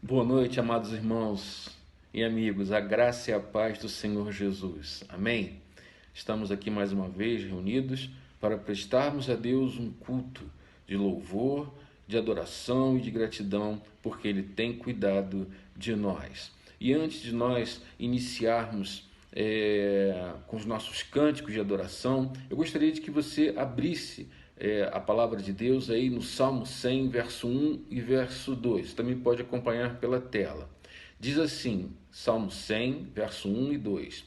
Boa noite, amados irmãos e amigos, a graça e a paz do Senhor Jesus. Amém? Estamos aqui mais uma vez reunidos para prestarmos a Deus um culto de louvor, de adoração e de gratidão, porque Ele tem cuidado de nós. E antes de nós iniciarmos com os nossos cânticos de adoração, eu gostaria de que você abrisse a palavra de Deus aí no Salmo 100, verso 1 e verso 2. Você também pode acompanhar pela tela. Diz assim, Salmo 100, verso 1 e 2.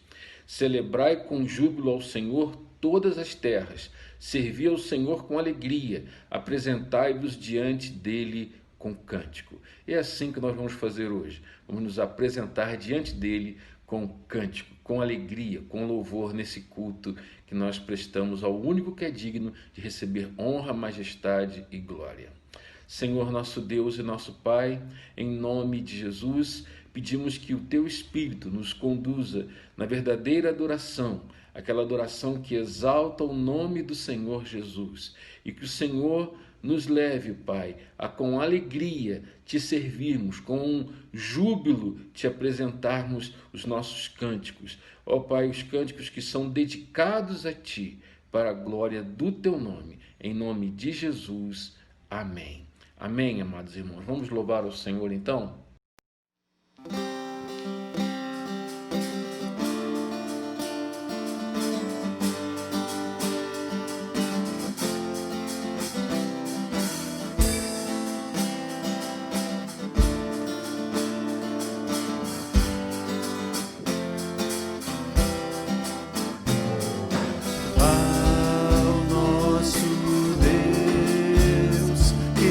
Celebrai com júbilo ao Senhor todas as terras, servi ao Senhor com alegria, apresentai-vos diante dele com cântico. É assim que nós vamos fazer hoje. Vamos nos apresentar diante dele com cântico, com alegria, com louvor nesse culto que nós prestamos ao único que é digno de receber honra, majestade e glória. Senhor nosso Deus e nosso Pai, em nome de Jesus, pedimos que o Teu Espírito nos conduza na verdadeira adoração, aquela adoração que exalta o nome do Senhor Jesus, e que o Senhor nos leve, Pai, a com alegria te servirmos, com júbilo te apresentarmos os nossos cânticos. Ó Pai, os cânticos que são dedicados a Ti, para a glória do Teu nome. Em nome de Jesus. Amém. Amém, amados irmãos. Vamos louvar o Senhor então?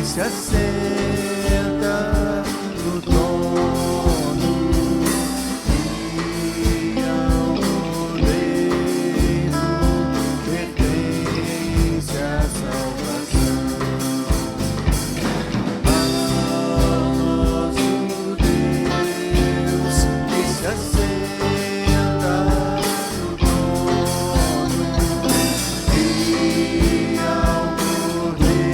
Se assenta no trono e ao Cordeiro pertence a salvação. Ao nosso Deus que se assenta no trono e ao Cordeiro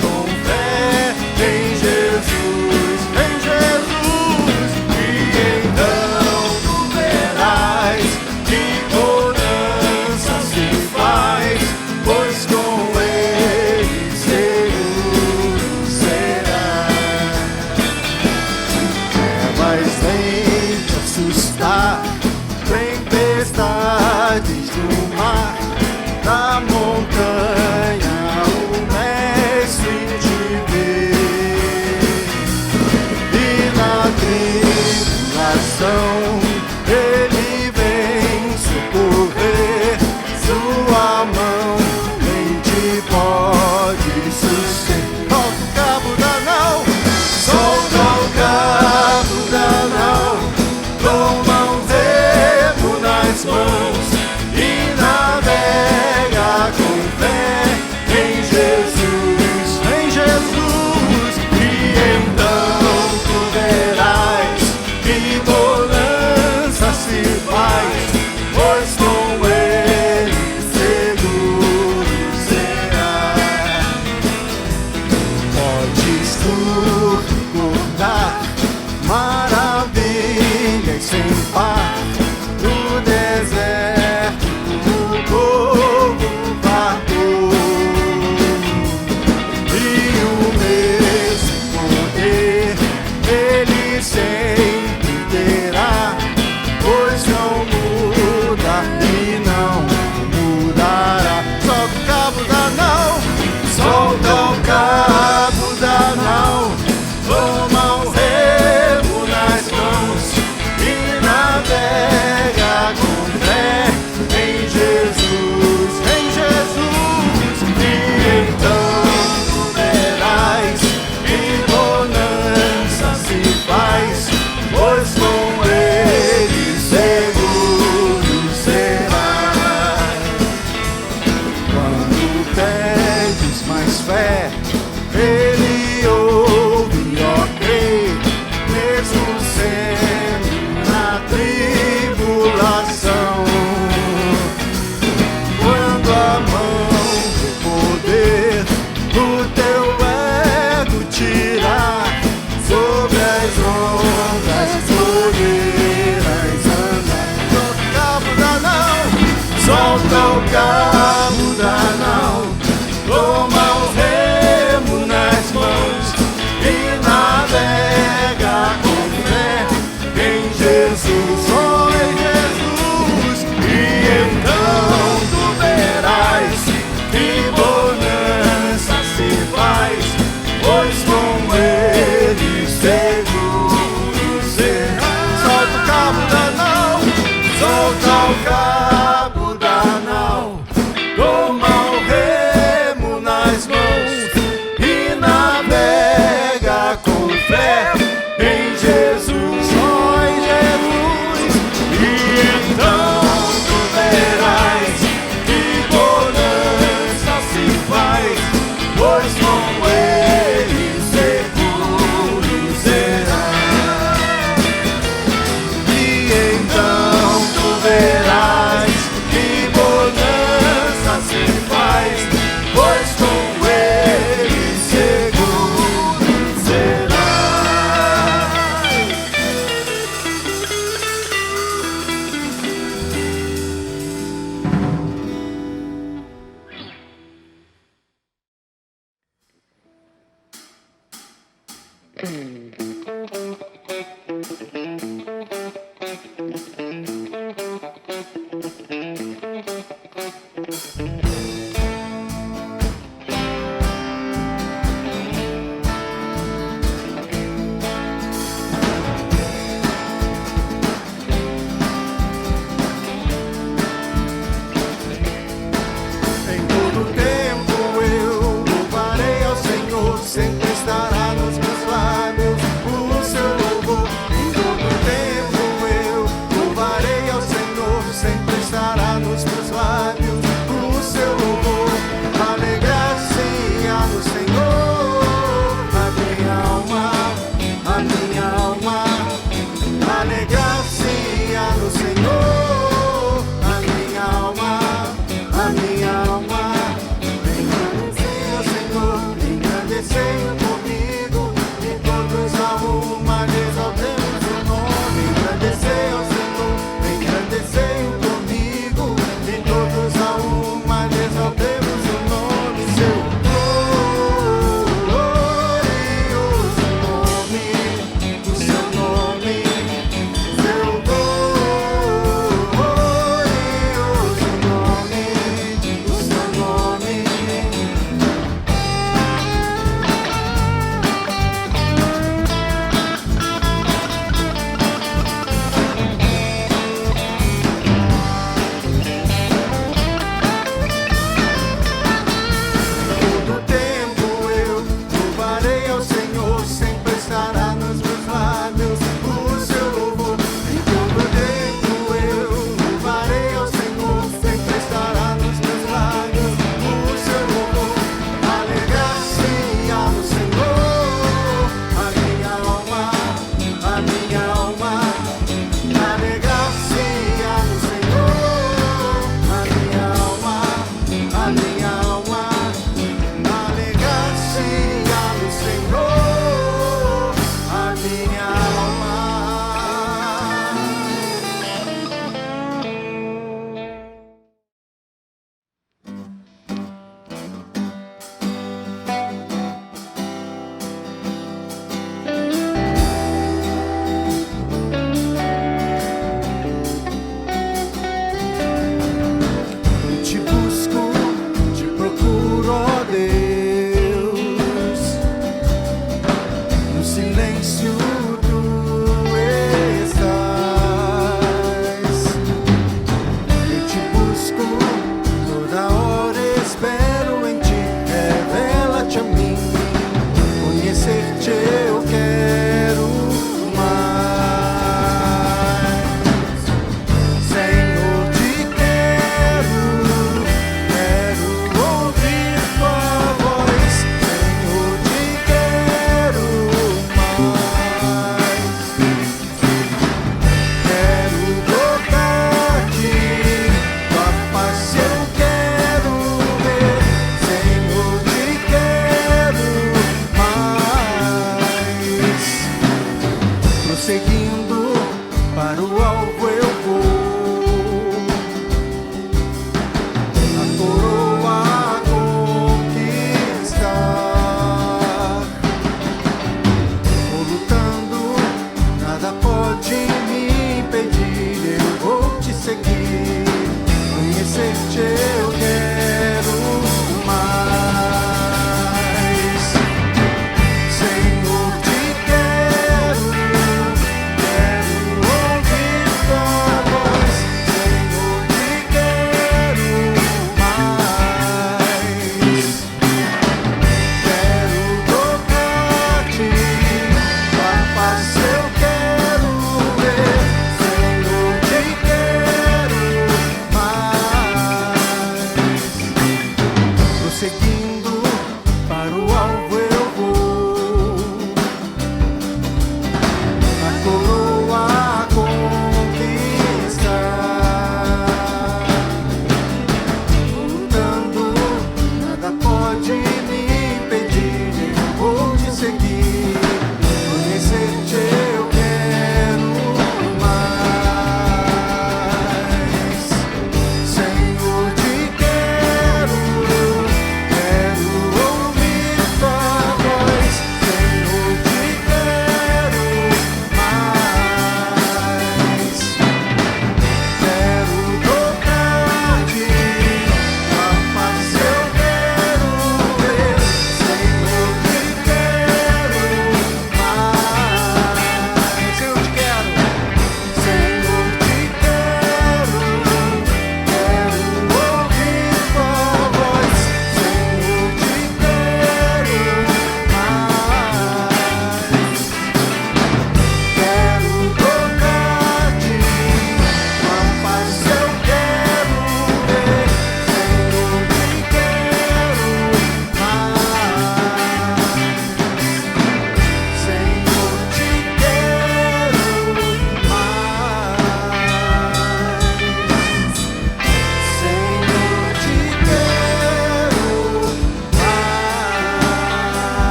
com fé em Jesus, e então tu verás que mudança se faz, pois com Ele seguro será. Trevas vêm te assustar, tempestades do mar, da montanha o Mestre te vê, e na tribulação Ele vem socorrer, sua mão nem te pode suster. Solta o cabo da nau, solta o cabo da nau, toma um remo nas mãos e navega com fé em Jesus, e então tu verás que bonança se faz, pois com Ele seguro será. Podes tu recordar maravilhas sem par, no deserto o povo partou, e o mesmo poder Ele sempre terá, pois não muda e não mudará. Solta o cabo da nau, solta o cabo da nau, toma o remo nas mãos e navega com fé em Jesus, e então tu verás que bonança se faz, pois com Ele seguro será. Quando pedes mais fé, Ele ouve, ó crê, mesmo sendo na tribulação. Quando a mão do poder do teu ego tirar, sobre as ondas poderás andar. Solta o cabo da nau, toma o remo nas mãos e navega com fé em Jesus, e então tu verás que bonança se faz, pois com Ele seguro será. Solta o cabo da nau, solta o cabo da nau, toma o remo nas mãos e navega com fé em Jesus, e então tu verás que bonança se faz, pois com Ele seguro será. E então tu verás que bonança se faz, pois com Ele seguro será. Em todo tempo eu louvarei ao Senhor, sempre estará nos meus lábios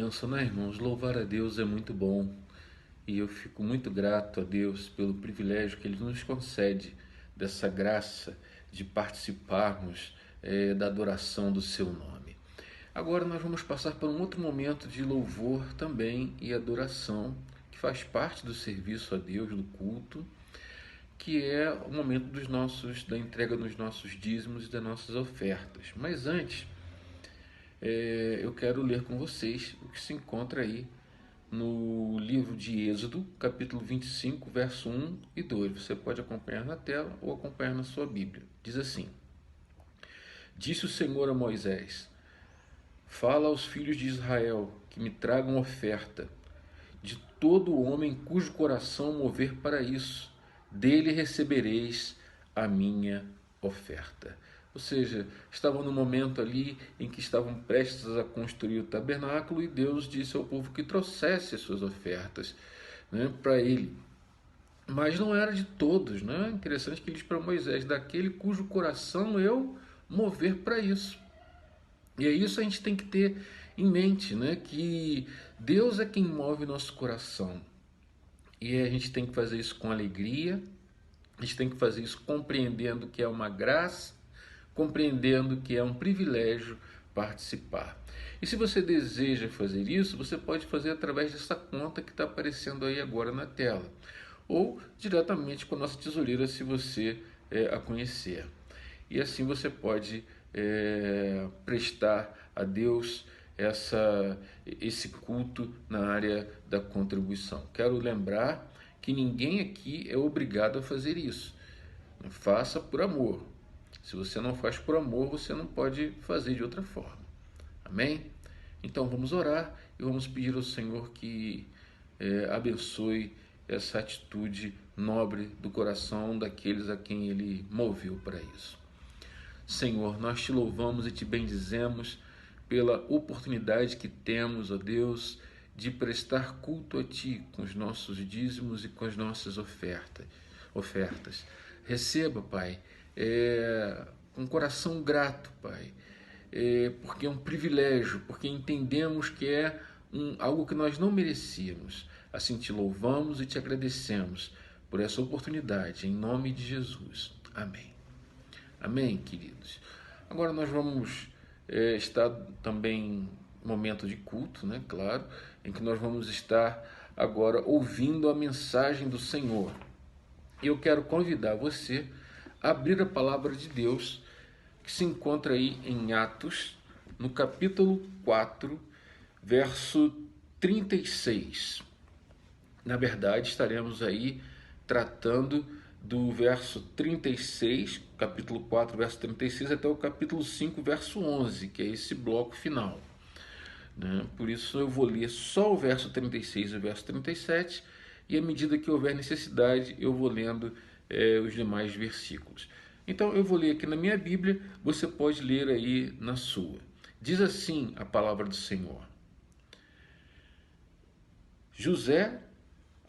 bênção, né, irmãos? Louvar a Deus é muito bom e eu fico muito grato a Deus pelo privilégio que Ele nos concede dessa graça de participarmos da adoração do Seu nome. Agora nós vamos passar por um outro momento de louvor também e adoração, que faz parte do serviço a Deus, do culto, que é o momento da entrega dos nossos dízimos e das nossas ofertas. Mas antes, eu quero ler com vocês o que se encontra aí no livro de Êxodo, capítulo 25, verso 1 e 2. Você pode acompanhar na tela ou acompanhar na sua Bíblia. Diz assim: Disse o Senhor a Moisés: Fala aos filhos de Israel que me tragam oferta de todo homem cujo coração mover para isso, dele recebereis a minha oferta. Ou seja, estavam no momento ali em que estavam prestes a construir o tabernáculo e Deus disse ao povo que trouxesse as suas ofertas, né, para ele. Mas não era de todos, né? Interessante que ele diz para Moisés: daquele cujo coração eu mover para isso. E é isso a gente tem que ter em mente, né? Que Deus é quem move nosso coração. E a gente tem que fazer isso com alegria, a gente tem que fazer isso compreendendo que é uma graça, compreendendo que é um privilégio participar. E se você deseja fazer isso, você pode fazer através dessa conta que está aparecendo aí agora na tela, ou diretamente com a nossa tesoureira, se você a conhecer. E assim você pode prestar a Deus esse culto na área da contribuição. Quero lembrar que ninguém aqui é obrigado a fazer isso. Faça por amor. Se você não faz por amor, você não pode fazer de outra forma. Amém? Então vamos orar e vamos pedir ao Senhor que abençoe essa atitude nobre do coração daqueles a quem Ele moveu para isso. Senhor, nós te louvamos e te bendizemos pela oportunidade que temos, ó Deus, de prestar culto a Ti com os nossos dízimos e com as nossas ofertas. Receba, Pai, com coração grato, Pai, porque é um privilégio, porque entendemos que é algo que nós não merecíamos. Assim te louvamos e te agradecemos por essa oportunidade, em nome de Jesus. Amém. Amém, queridos. Agora nós vamos estar também em momento de culto, né? Claro, em que nós vamos estar agora ouvindo a mensagem do Senhor. E eu quero convidar você a abrir a palavra de Deus, que se encontra aí em Atos, no capítulo 4, verso 36. Na verdade, estaremos aí tratando do verso 36, capítulo 4, verso 36, até o capítulo 5, verso 11, que é esse bloco final, né? Por isso eu vou ler só o verso 36 e o verso 37, e à medida que houver necessidade, eu vou lendo os demais versículos. Então eu vou ler aqui na minha Bíblia, você pode ler aí na sua. Diz assim a palavra do Senhor: José,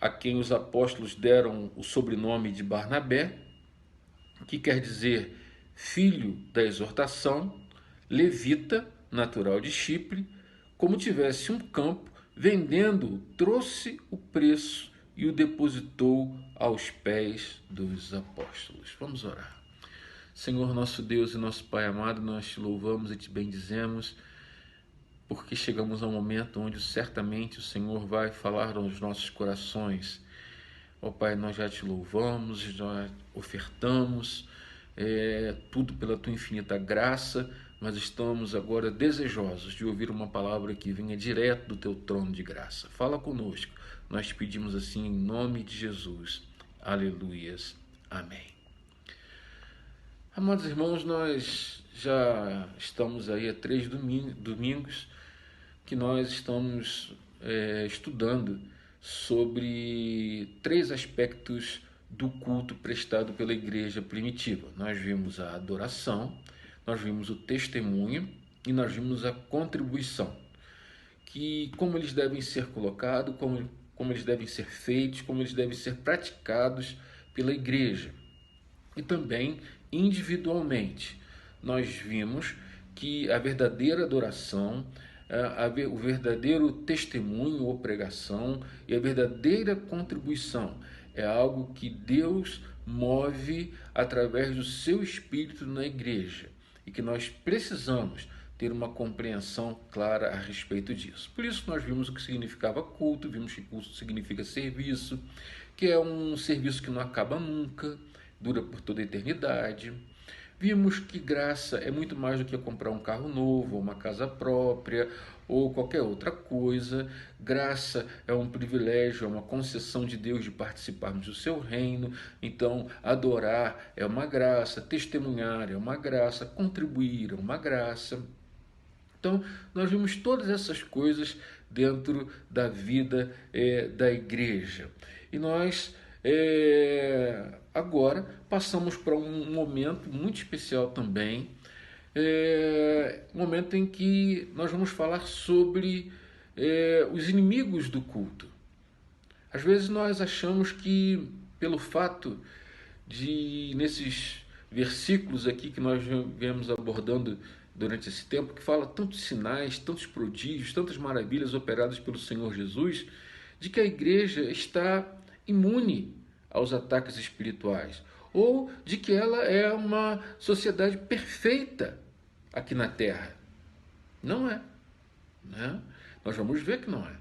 a quem os apóstolos deram o sobrenome de Barnabé, que quer dizer filho da exortação, levita, natural de Chipre, como tivesse um campo, vendendo-o, trouxe o preço e o depositou aos pés dos apóstolos. Vamos orar. Senhor, nosso Deus e nosso Pai amado, nós te louvamos e te bendizemos, porque chegamos a um momento onde certamente o Senhor vai falar aos nossos corações. Ó Pai, nós já te louvamos, já ofertamos tudo pela tua infinita graça, mas estamos agora desejosos de ouvir uma palavra que venha direto do teu trono de graça. Fala conosco, nós te pedimos assim em nome de Jesus. Aleluias. Amém. Amados irmãos, nós já estamos aí há 3 domingos que nós estamos estudando sobre 3 aspectos do culto prestado pela igreja primitiva. Nós vimos a adoração, nós vimos o testemunho e nós vimos a contribuição, que como eles devem ser colocados, como eles devem ser feitos, como eles devem ser praticados pela igreja. E também individualmente, nós vimos que a verdadeira adoração, o verdadeiro testemunho ou pregação e a verdadeira contribuição é algo que Deus move através do seu Espírito na igreja e que nós precisamos ter uma compreensão clara a respeito disso. Por isso nós vimos o que significava culto, vimos que culto significa serviço, que é um serviço que não acaba nunca, dura por toda a eternidade. Vimos que graça é muito mais do que comprar um carro novo, ou uma casa própria, ou qualquer outra coisa. Graça é um privilégio, é uma concessão de Deus de participarmos do seu reino. Então, adorar é uma graça, testemunhar é uma graça, contribuir é uma graça. Então, nós vimos todas essas coisas dentro da vida da igreja. E nós agora passamos para um momento muito especial também, um momento em que nós vamos falar sobre os inimigos do culto. Às vezes nós achamos que, pelo fato de, nesses versículos aqui que nós viemos abordando durante esse tempo, que fala tantos sinais, tantos prodígios, tantas maravilhas operadas pelo Senhor Jesus, de que a igreja está imune aos ataques espirituais, ou de que ela é uma sociedade perfeita aqui na Terra. Não é, né? Nós vamos ver que não é.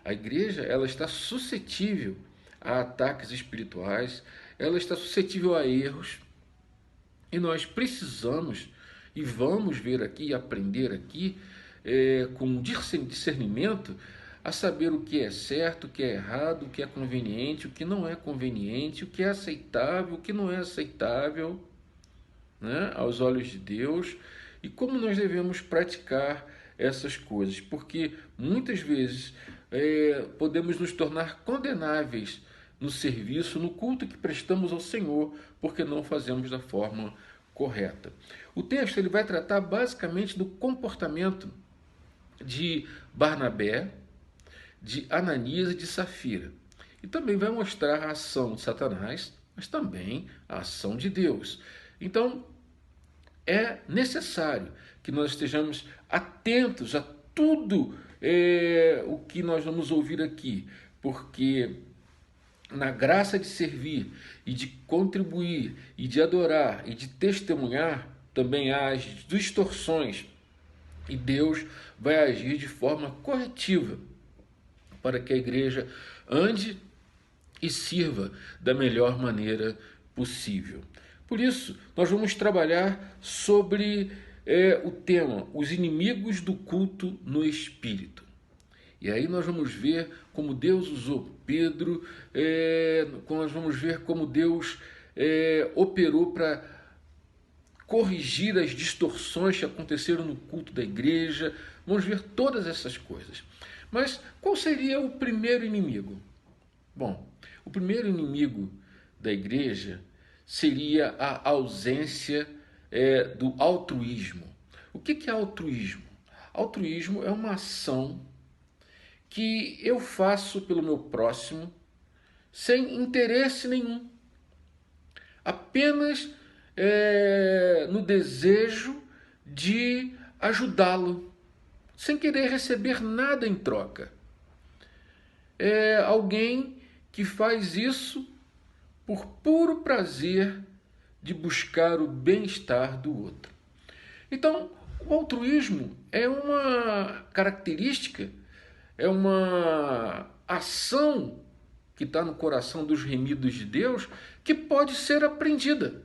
A igreja, ela está suscetível a ataques espirituais, ela está suscetível a erros, e nós precisamos, e vamos ver aqui e aprender aqui, com discernimento, a saber o que é certo, o que é errado, o que é conveniente, o que não é conveniente, o que é aceitável, o que não é aceitável, né, aos olhos de Deus, e como nós devemos praticar essas coisas, porque muitas vezes podemos nos tornar condenáveis no serviço, no culto que prestamos ao Senhor, porque não fazemos da forma correta. O texto ele vai tratar basicamente do comportamento de Barnabé, de Ananias e de Safira. E também vai mostrar a ação de Satanás, mas também a ação de Deus. Então, é necessário que nós estejamos atentos a tudo o que nós vamos ouvir aqui, porque na graça de servir e de contribuir e de adorar e de testemunhar, também há as distorções, e Deus vai agir de forma corretiva para que a igreja ande e sirva da melhor maneira possível. Por isso, nós vamos trabalhar sobre o tema, os inimigos do culto no Espírito. E aí nós vamos ver como Deus usou Pedro, nós vamos ver como Deus operou para corrigir as distorções que aconteceram no culto da igreja. Vamos ver todas essas coisas. Mas qual seria o primeiro inimigo? Bom, o primeiro inimigo da igreja seria a ausência do altruísmo. O que é altruísmo? Altruísmo é uma ação que eu faço pelo meu próximo sem interesse nenhum, apenas no desejo de ajudá-lo, sem querer receber nada em troca. É alguém que faz isso por puro prazer de buscar o bem-estar do outro. Então, o altruísmo é uma característica, é uma ação que está no coração dos remidos de Deus, que pode ser aprendida.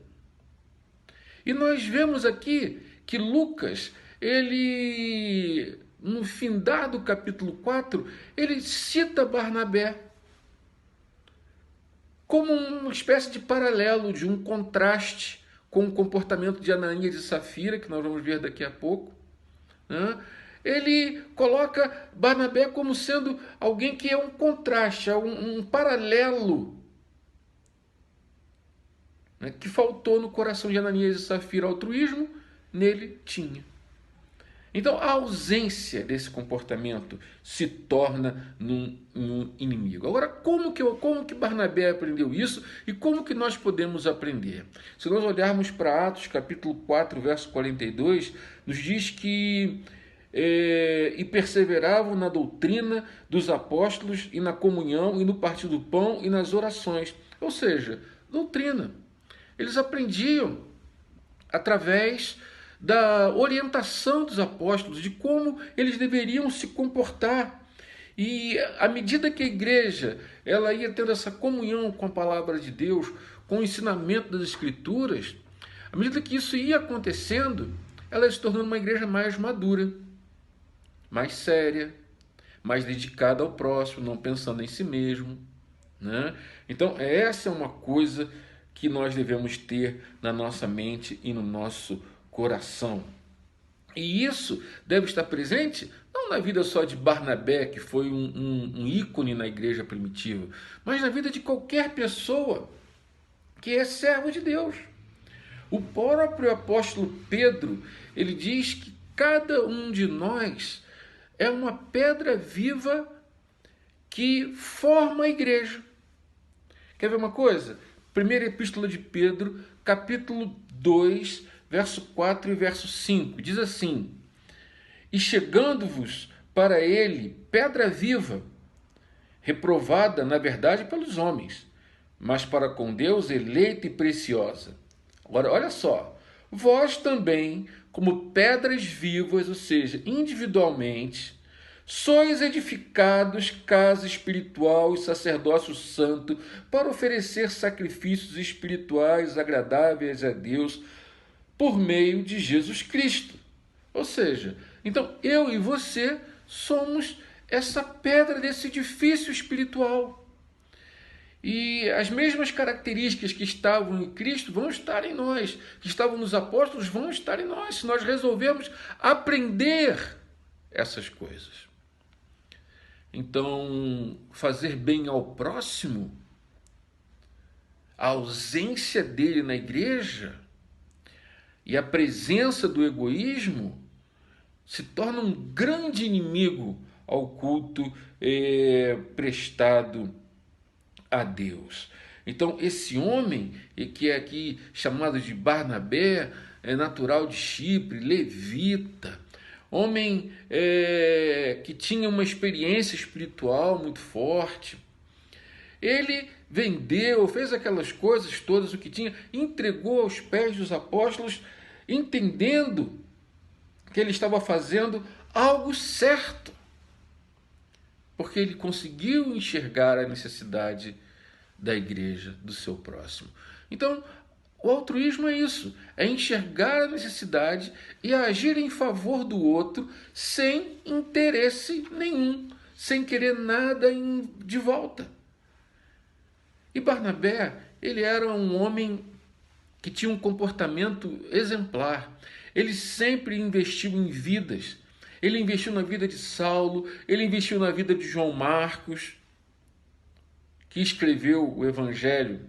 E nós vemos aqui que Lucas, ele, no findar do capítulo 4, ele cita Barnabé como uma espécie de paralelo, de um contraste com o comportamento de Ananias e Safira, que nós vamos ver daqui a pouco, né? Ele coloca Barnabé como sendo alguém que é um contraste, um paralelo, né, que faltou no coração de Ananias e Safira. Altruísmo, nele tinha. Então, a ausência desse comportamento se torna num inimigo. Agora, como que Barnabé aprendeu isso e como que nós podemos aprender? Se nós olharmos para Atos, capítulo 4, verso 42, nos diz que e perseveravam na doutrina dos apóstolos e na comunhão e no partir do pão e nas orações. Ou seja, doutrina. Eles aprendiam através da orientação dos apóstolos, de como eles deveriam se comportar. E à medida que a igreja ela ia tendo essa comunhão com a palavra de Deus, com o ensinamento das Escrituras, à medida que isso ia acontecendo, ela ia se tornando uma igreja mais madura, mais séria, mais dedicada ao próximo, não pensando em si mesmo, né? Então, essa é uma coisa que nós devemos ter na nossa mente e no nosso coração. E isso deve estar presente não na vida só de Barnabé, que foi um ícone na igreja primitiva, mas na vida de qualquer pessoa que é servo de Deus. O próprio apóstolo Pedro, ele diz que cada um de nós é uma pedra viva que forma a igreja. Quer ver uma coisa? Primeira epístola de Pedro, capítulo 2, verso 4 e verso 5, diz assim: e chegando-vos para ele pedra viva, reprovada, na verdade, pelos homens, mas para com Deus eleita e preciosa. Agora, olha só, vós também, como pedras vivas, ou seja, individualmente, sois edificados casa espiritual e sacerdócio santo para oferecer sacrifícios espirituais agradáveis a Deus por meio de Jesus Cristo. Ou seja, então eu e você somos essa pedra desse edifício espiritual. E as mesmas características que estavam em Cristo vão estar em nós, que estavam nos apóstolos vão estar em nós, se nós resolvermos aprender essas coisas. Então, fazer bem ao próximo, a ausência dele na igreja e a presença do egoísmo se torna um grande inimigo ao culto prestado a Deus. Então, esse homem, que é aqui chamado de Barnabé, é natural de Chipre, levita, homem que tinha uma experiência espiritual muito forte, ele vendeu, fez aquelas coisas todas, o que tinha, entregou aos pés dos apóstolos, entendendo que ele estava fazendo algo certo, porque ele conseguiu enxergar a necessidade da igreja, do seu próximo. Então, o altruísmo é isso, é enxergar a necessidade e agir em favor do outro sem interesse nenhum, sem querer nada de volta. E Barnabé, ele era um homem que tinha um comportamento exemplar. Ele sempre investiu em vidas. Ele investiu na vida de Saulo, ele investiu na vida de João Marcos, que escreveu o Evangelho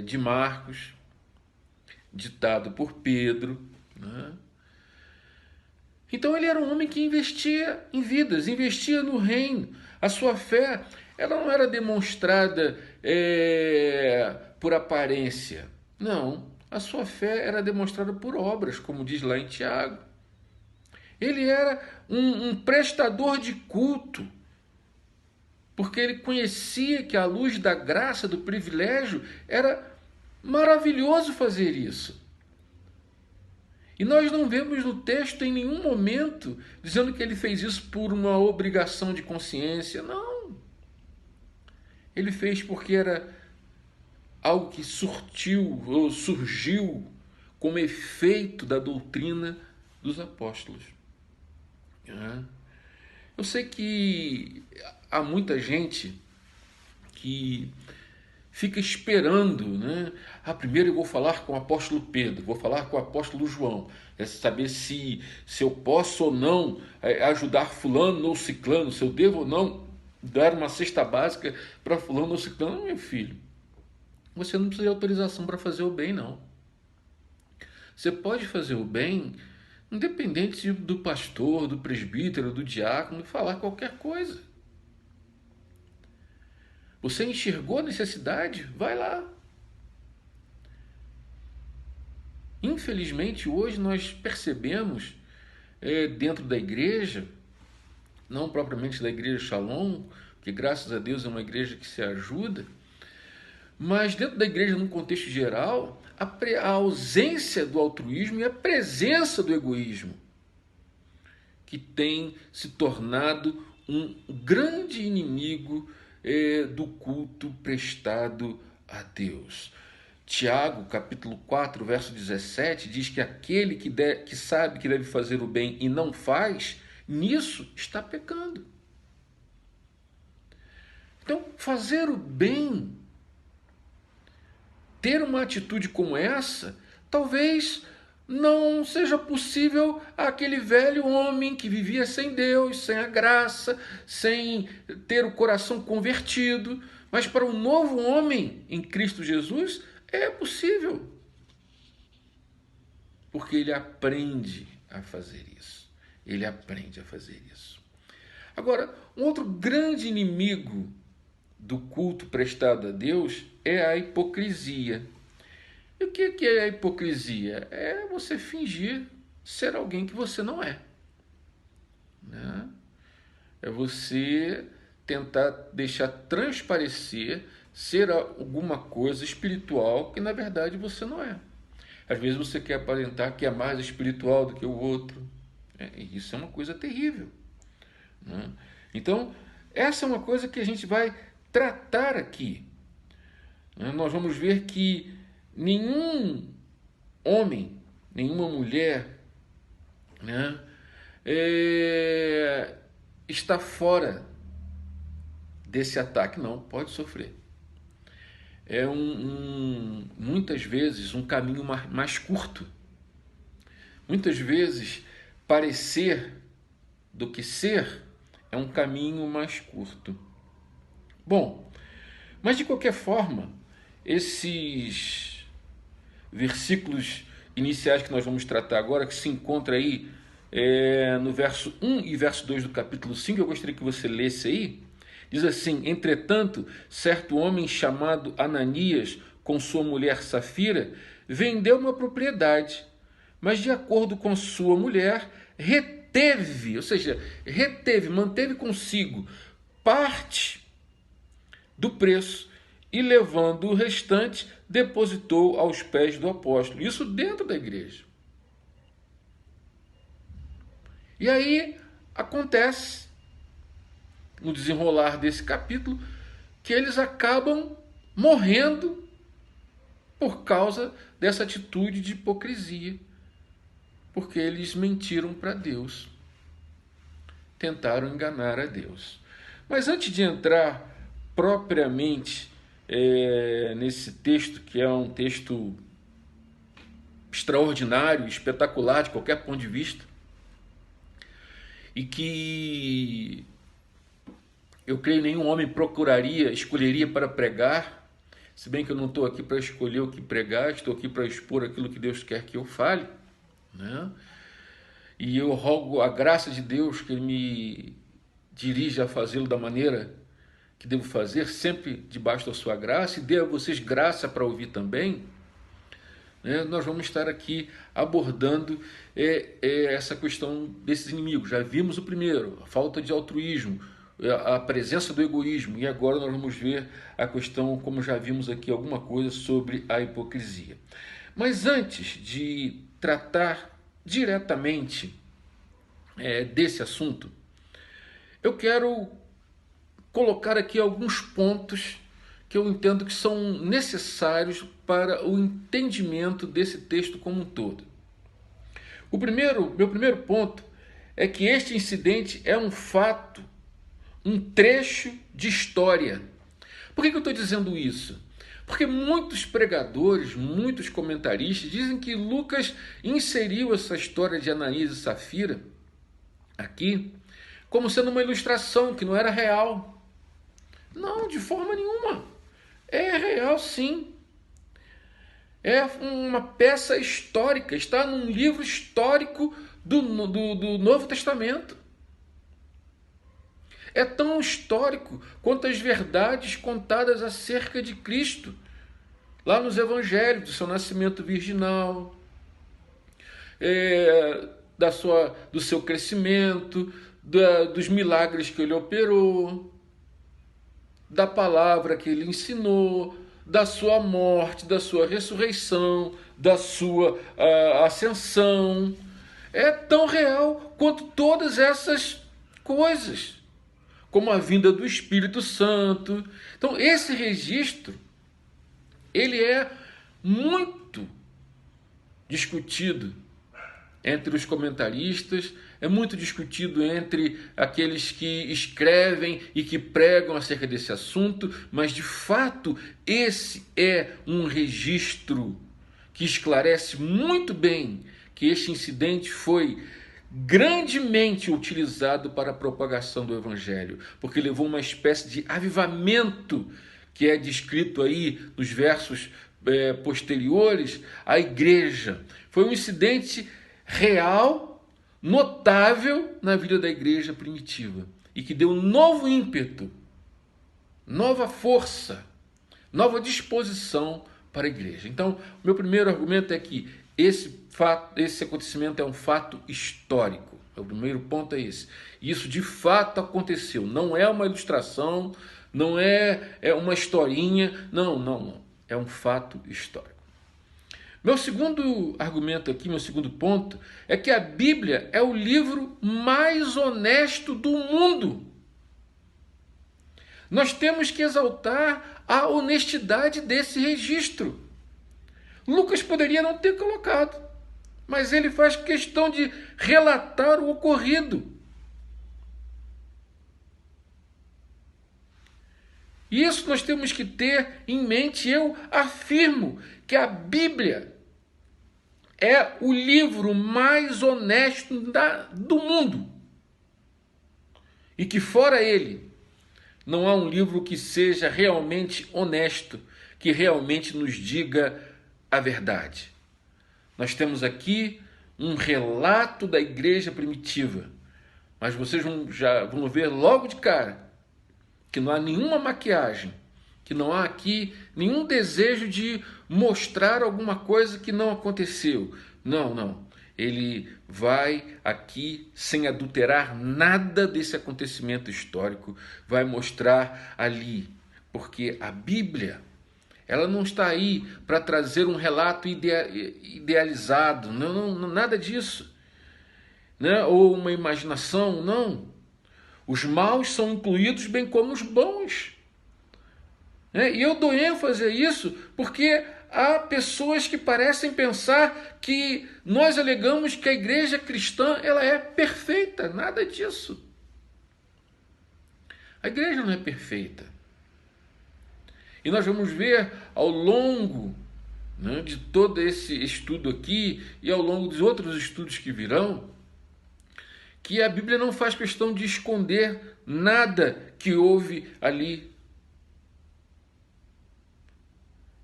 de Marcos, ditado por Pedro, né? Então ele era um homem que investia em vidas, investia no reino. A sua fé, ela não era demonstrada por aparência. Não, a sua fé era demonstrada por obras, como diz lá em Tiago. Ele era um prestador de culto, porque ele conhecia que a luz da graça, do privilégio, era maravilhoso fazer isso. E nós não vemos no texto em nenhum momento dizendo que ele fez isso por uma obrigação de consciência. Não. Ele fez porque era algo que surgiu como efeito da doutrina dos apóstolos. Eu sei que há muita gente que fica esperando, né? Primeiro eu vou falar com o apóstolo Pedro, vou falar com o apóstolo João, saber se eu posso ou não ajudar fulano ou ciclano, se eu devo ou não dar uma cesta básica para fulano ou ciclano. Não, meu filho, você não precisa de autorização para fazer o bem, não. Você pode fazer o bem independente do pastor, do presbítero, do diácono, falar qualquer coisa. Você enxergou a necessidade? Vai lá. Infelizmente, hoje nós percebemos dentro da igreja, não propriamente da igreja Shalom, que graças a Deus é uma igreja que se ajuda, mas dentro da igreja, num contexto geral, a ausência do altruísmo e a presença do egoísmo, que tem se tornado um grande inimigo do culto prestado a Deus. Tiago, capítulo 4, verso 17, diz que aquele que sabe que deve fazer o bem e não faz, nisso está pecando. Então, fazer o bem, ter uma atitude como essa, talvez não seja possível àquele velho homem que vivia sem Deus, sem a graça, sem ter o coração convertido, mas para o novo homem em Cristo Jesus é possível, porque ele aprende a fazer isso. Ele aprende a fazer isso. Agora, um outro grande inimigo do culto prestado a Deus é a hipocrisia. E o que é a hipocrisia? É você fingir ser alguém que você não é. Né? É você tentar deixar transparecer ser alguma coisa espiritual que na verdade você não é. Às vezes você quer aparentar que é mais espiritual do que o outro. E isso é uma coisa terrível. Né? Então, essa é uma coisa que a gente vai tratar aqui. Nós vamos ver que nenhum homem, nenhuma mulher, né, está fora desse ataque. Não, pode sofrer. É muitas vezes um caminho mais curto. Muitas vezes parecer do que ser é um caminho mais curto. Bom, mas de qualquer forma, esses versículos iniciais que nós vamos tratar agora, que se encontra aí no verso 1 e verso 2 do capítulo 5, eu gostaria que você lesse aí. Diz assim: entretanto, certo homem chamado Ananias, com sua mulher Safira, vendeu uma propriedade, mas de acordo com sua mulher, manteve consigo parte do preço e, levando o restante, depositou aos pés do apóstolo. Isso dentro da igreja. E aí acontece, no desenrolar desse capítulo, que eles acabam morrendo por causa dessa atitude de hipocrisia, porque eles mentiram para Deus, tentaram enganar a Deus. Mas antes de entrar propriamente nesse texto, que é um texto extraordinário, espetacular de qualquer ponto de vista, e que eu creio nenhum homem escolheria para pregar, se bem que eu não estou aqui para escolher o que pregar, estou aqui para expor aquilo que Deus quer que eu fale, né? E eu rogo a graça de Deus que Ele me dirija a fazê-lo da maneira que devo fazer, sempre debaixo da sua graça, e dê a vocês graça para ouvir também. Nós vamos estar aqui abordando essa questão desses inimigos. Já vimos o primeiro, a falta de altruísmo, a presença do egoísmo, e agora nós vamos ver a questão, como já vimos aqui, alguma coisa sobre a hipocrisia. Mas antes de tratar diretamente desse assunto, eu quero colocar aqui alguns pontos que eu entendo que são necessários para o entendimento desse texto como um todo. Meu primeiro ponto é que este incidente é um fato, um trecho de história. Por que eu estou dizendo isso? Porque muitos pregadores, muitos comentaristas dizem que Lucas inseriu essa história de Ananias e Safira aqui como sendo uma ilustração que não era real. Não, de forma nenhuma. É real, sim. É uma peça histórica, está num livro histórico do Novo Testamento. É tão histórico quanto as verdades contadas acerca de Cristo, lá nos evangelhos, do seu nascimento virginal, do seu crescimento, dos milagres que ele operou, da palavra que ele ensinou, da sua morte, da sua ressurreição, da sua ascensão. É tão real quanto todas essas coisas, como a vinda do Espírito Santo. Então, esse registro, ele é muito discutido entre os comentaristas, é muito discutido entre aqueles que escrevem e que pregam acerca desse assunto, mas de fato esse é um registro que esclarece muito bem que este incidente foi grandemente utilizado para a propagação do Evangelho, porque levou uma espécie de avivamento que é descrito aí nos versos posteriores à igreja. Foi um incidente real, notável na vida da igreja primitiva e que deu um novo ímpeto, nova força, nova disposição para a igreja. Então, meu primeiro argumento é que esse acontecimento é um fato histórico. O primeiro ponto é esse. Isso de fato aconteceu. Não é uma ilustração, não é uma historinha. Não. É um fato histórico. Meu segundo argumento aqui, meu segundo ponto, é que a Bíblia é o livro mais honesto do mundo. Nós temos que exaltar a honestidade desse registro. Lucas poderia não ter colocado, mas ele faz questão de relatar o ocorrido. Isso nós temos que ter em mente. Eu afirmo que a Bíblia é o livro mais honesto do mundo. E que fora ele, não há um livro que seja realmente honesto, que realmente nos diga a verdade. Nós temos aqui um relato da igreja primitiva, mas vocês já vão ver logo de cara que não há nenhuma maquiagem, que não há aqui nenhum desejo de mostrar alguma coisa que não aconteceu. Não. Ele vai aqui, sem adulterar nada desse acontecimento histórico, vai mostrar ali, porque a Bíblia, ela não está aí para trazer um relato idealizado, não, nada disso, né? Ou uma imaginação, não. Os maus são incluídos bem como os bons. E eu dou ênfase a isso porque há pessoas que parecem pensar que nós alegamos que a igreja cristã ela é perfeita. Nada disso. A igreja não é perfeita. E nós vamos ver ao longo, né, de todo esse estudo aqui e ao longo dos outros estudos que virão, que a Bíblia não faz questão de esconder nada que houve ali.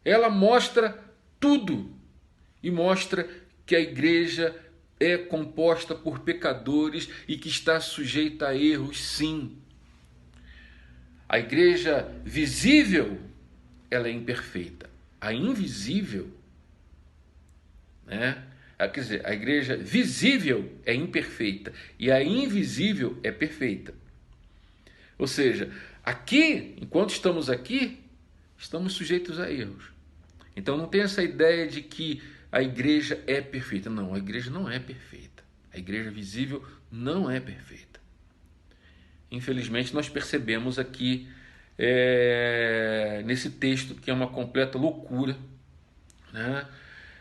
Ela mostra tudo e mostra que a igreja é composta por pecadores e que está sujeita a erros, sim. A igreja visível, ela é imperfeita. A invisível, né? Quer dizer, a igreja visível é imperfeita e a invisível é perfeita. Ou seja, aqui, enquanto estamos aqui, estamos sujeitos a erros. Então não tem essa ideia de que a igreja é perfeita. Não, a igreja não é perfeita. A igreja visível não é perfeita. Infelizmente nós percebemos aqui nesse texto que é uma completa loucura, né?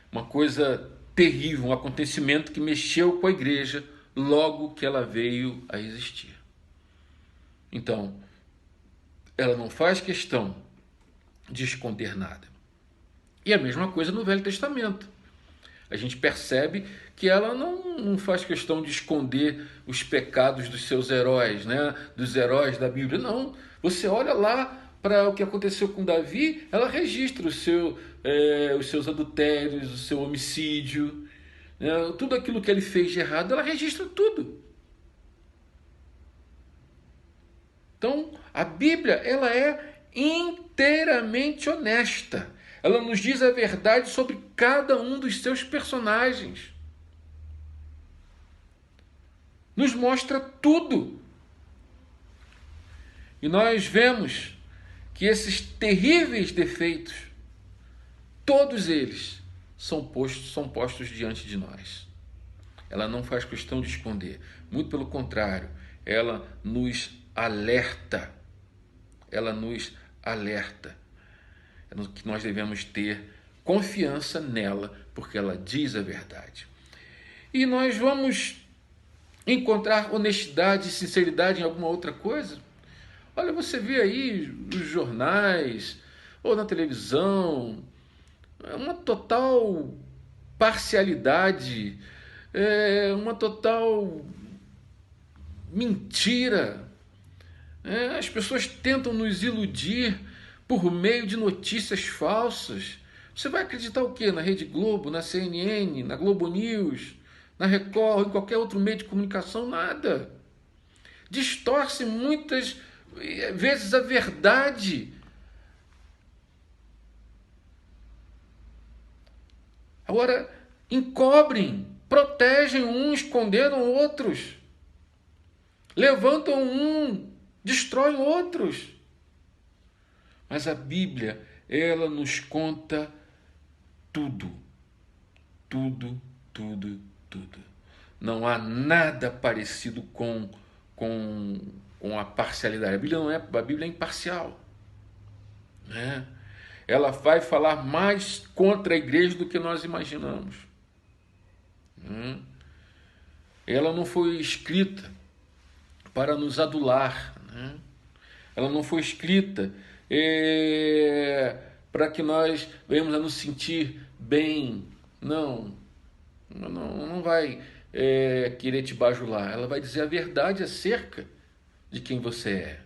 Uma coisa terrível, um acontecimento que mexeu com a igreja logo que ela veio a existir. Então, ela não faz questão de esconder nada. E a mesma coisa no Velho Testamento. A gente percebe que ela não faz questão de esconder os pecados dos seus heróis, né? Dos heróis da Bíblia. Não. Você olha lá para o que aconteceu com Davi, ela registra os seus adultérios, o seu homicídio, né? Tudo aquilo que ele fez de errado, ela registra tudo. Então, a Bíblia, ela é inteiramente honesta. Ela nos diz a verdade sobre cada um dos seus personagens. nos mostra tudo. E nós vemos que esses terríveis defeitos, todos eles são postos diante de nós. Ela não faz questão de esconder. Muito pelo contrário, ela nos alerta. Ela nos alerta. É no que nós devemos ter confiança nela, porque ela diz a verdade. E nós vamos encontrar honestidade e sinceridade em alguma outra coisa? Olha, você vê aí nos jornais ou na televisão uma total parcialidade, uma total mentira. As pessoas tentam nos iludir por meio de notícias falsas. Você vai acreditar o quê? Na Rede Globo, na CNN, na Globo News, na Record, em qualquer outro meio de comunicação? Nada. Distorce muitas vezes a verdade. Agora, encobrem, protegem uns, condenam outros. Levantam um, destroem outros. Mas a Bíblia, ela nos conta tudo. Tudo, tudo, tudo. Não há nada parecido com a parcialidade. A Bíblia é imparcial. Né? Ela vai falar mais contra a igreja do que nós imaginamos. Ela não foi escrita para nos adular. Né? Ela não foi escrita para que nós venhamos a nos sentir bem. Não vai querer te bajular. Ela vai dizer a verdade acerca de quem você é.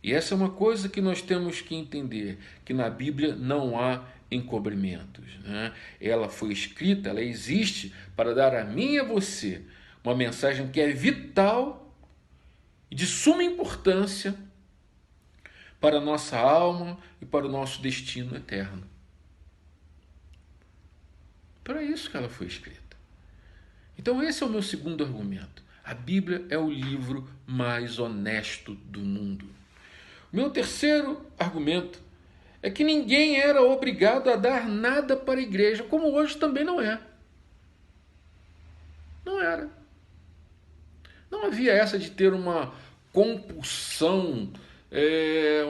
E essa é uma coisa que nós temos que entender, que na Bíblia não há encobrimentos. Né? Ela foi escrita, ela existe para dar a mim e a você uma mensagem que é vital e de suma importância para a nossa alma e para o nosso destino eterno. Para isso que ela foi escrita. Então esse é o meu segundo argumento. A Bíblia é o livro mais honesto do mundo. O meu terceiro argumento é que ninguém era obrigado a dar nada para a igreja, como hoje também não é. Não era. Não havia essa de ter uma compulsão,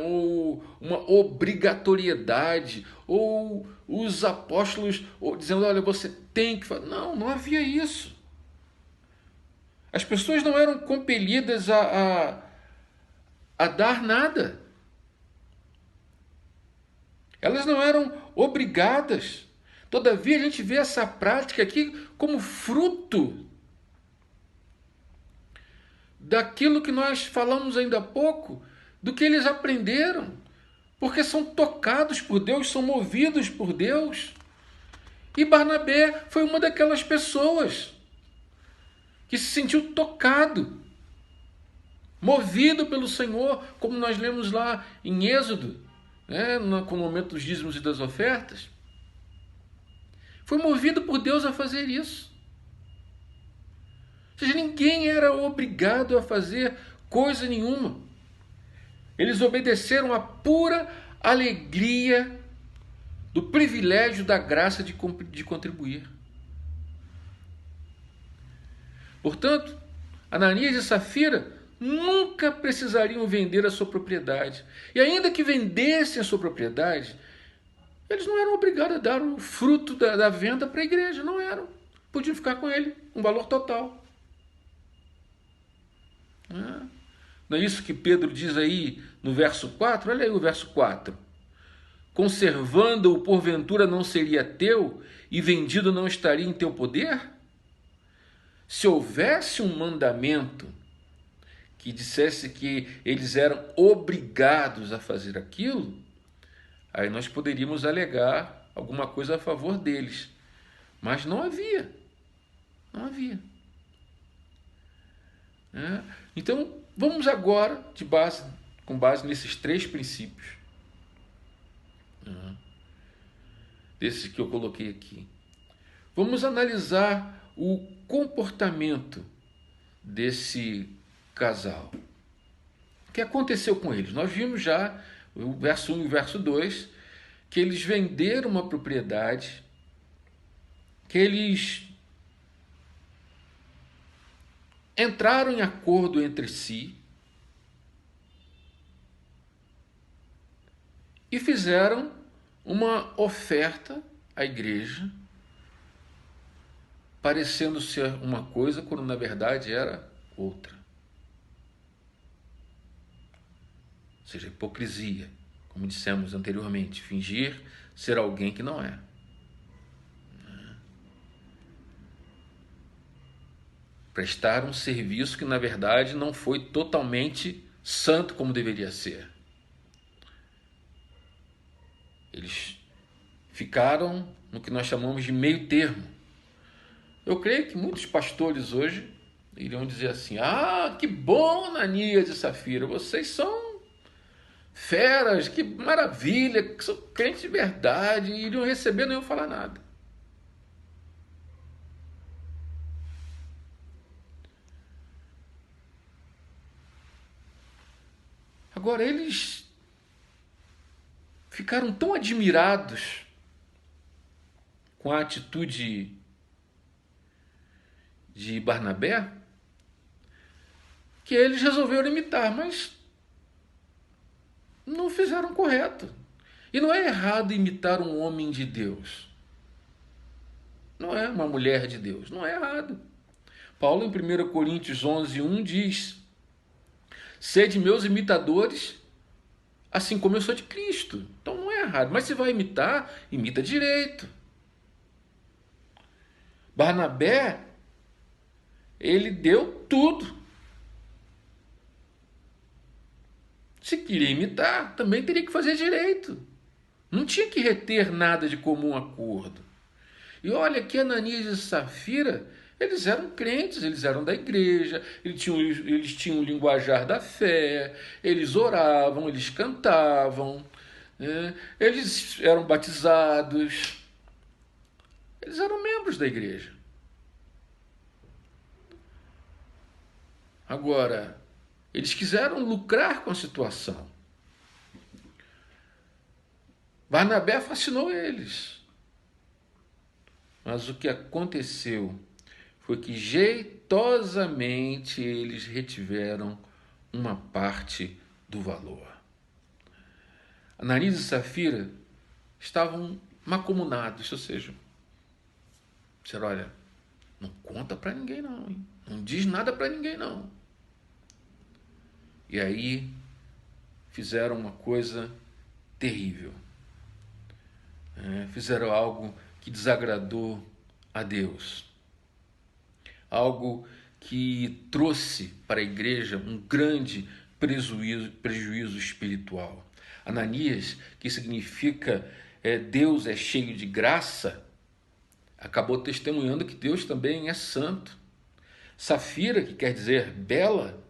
ou uma obrigatoriedade, ou os apóstolos dizendo, olha, você tem que fazer. Não havia isso. As pessoas não eram compelidas a dar nada. Elas não eram obrigadas. Todavia, a gente vê essa prática aqui como fruto daquilo que nós falamos ainda há pouco, do que eles aprenderam, porque são tocados por Deus, são movidos por Deus. E Barnabé foi uma daquelas pessoas que se sentiu tocado, movido pelo Senhor, como nós lemos lá em Êxodo, com o momento dos dízimos e das ofertas. Foi movido por Deus a fazer isso. Ou seja, ninguém era obrigado a fazer coisa nenhuma. Eles obedeceram à pura alegria do privilégio da graça de contribuir. Portanto, Ananias e Safira nunca precisariam vender a sua propriedade. E ainda que vendessem a sua propriedade, eles não eram obrigados a dar o fruto da venda para a igreja. Não eram. Podiam ficar com ele, um valor total. Não é isso que Pedro diz aí no verso 4? Olha aí o verso 4. Conservando-o porventura não seria teu, e vendido não estaria em teu poder? Se houvesse um mandamento que dissesse que eles eram obrigados a fazer aquilo, aí nós poderíamos alegar alguma coisa a favor deles. Mas não havia. Não havia. Então, vamos agora, com base nesses 3 princípios, desses que eu coloquei aqui, vamos analisar o comportamento desse casal. O que aconteceu com eles? Nós vimos já, o verso 1 e o verso 2, que eles venderam uma propriedade, que eles entraram em acordo entre si e fizeram uma oferta à igreja, parecendo ser uma coisa, quando na verdade era outra. Ou seja, hipocrisia, como dissemos anteriormente, fingir ser alguém que não é. Prestar um serviço que na verdade não foi totalmente santo como deveria ser. Eles ficaram no que nós chamamos de meio termo. Eu creio que muitos pastores hoje iriam dizer assim: ah, que bom, Ananias e Safira, vocês são feras, que maravilha, que são crentes de verdade, e iriam receber, não iam falar nada. Agora, eles ficaram tão admirados com a atitude de Barnabé que eles resolveram imitar, mas não fizeram correto. E não é errado imitar um homem de Deus. Não é uma mulher de Deus. Não é errado. Paulo, em 1 Coríntios 11:1, diz: sede meus imitadores, assim como eu sou de Cristo. Então não é errado. Mas se vai imitar, imita direito. Barnabé, ele deu tudo. Se queria imitar, também teria que fazer direito. Não tinha que reter nada de comum acordo. E olha que Ananias e Safira, eles eram crentes, eles eram da igreja, eles tinham o linguajar da fé, eles oravam, eles cantavam, né? Eles eram batizados, eles eram membros da igreja. Agora, eles quiseram lucrar com a situação. Barnabé fascinou eles. Mas o que aconteceu foi que jeitosamente eles retiveram uma parte do valor. Ananias e Safira estavam mancomunados, ou seja, disseram: olha, não conta para ninguém não, hein? Não diz nada para ninguém não. E aí fizeram uma coisa terrível. Fizeram algo que desagradou a Deus. Algo que trouxe para a igreja um grande prejuízo espiritual. Ananias, que significa Deus é cheio de graça, acabou testemunhando que Deus também é santo. Safira, que quer dizer bela,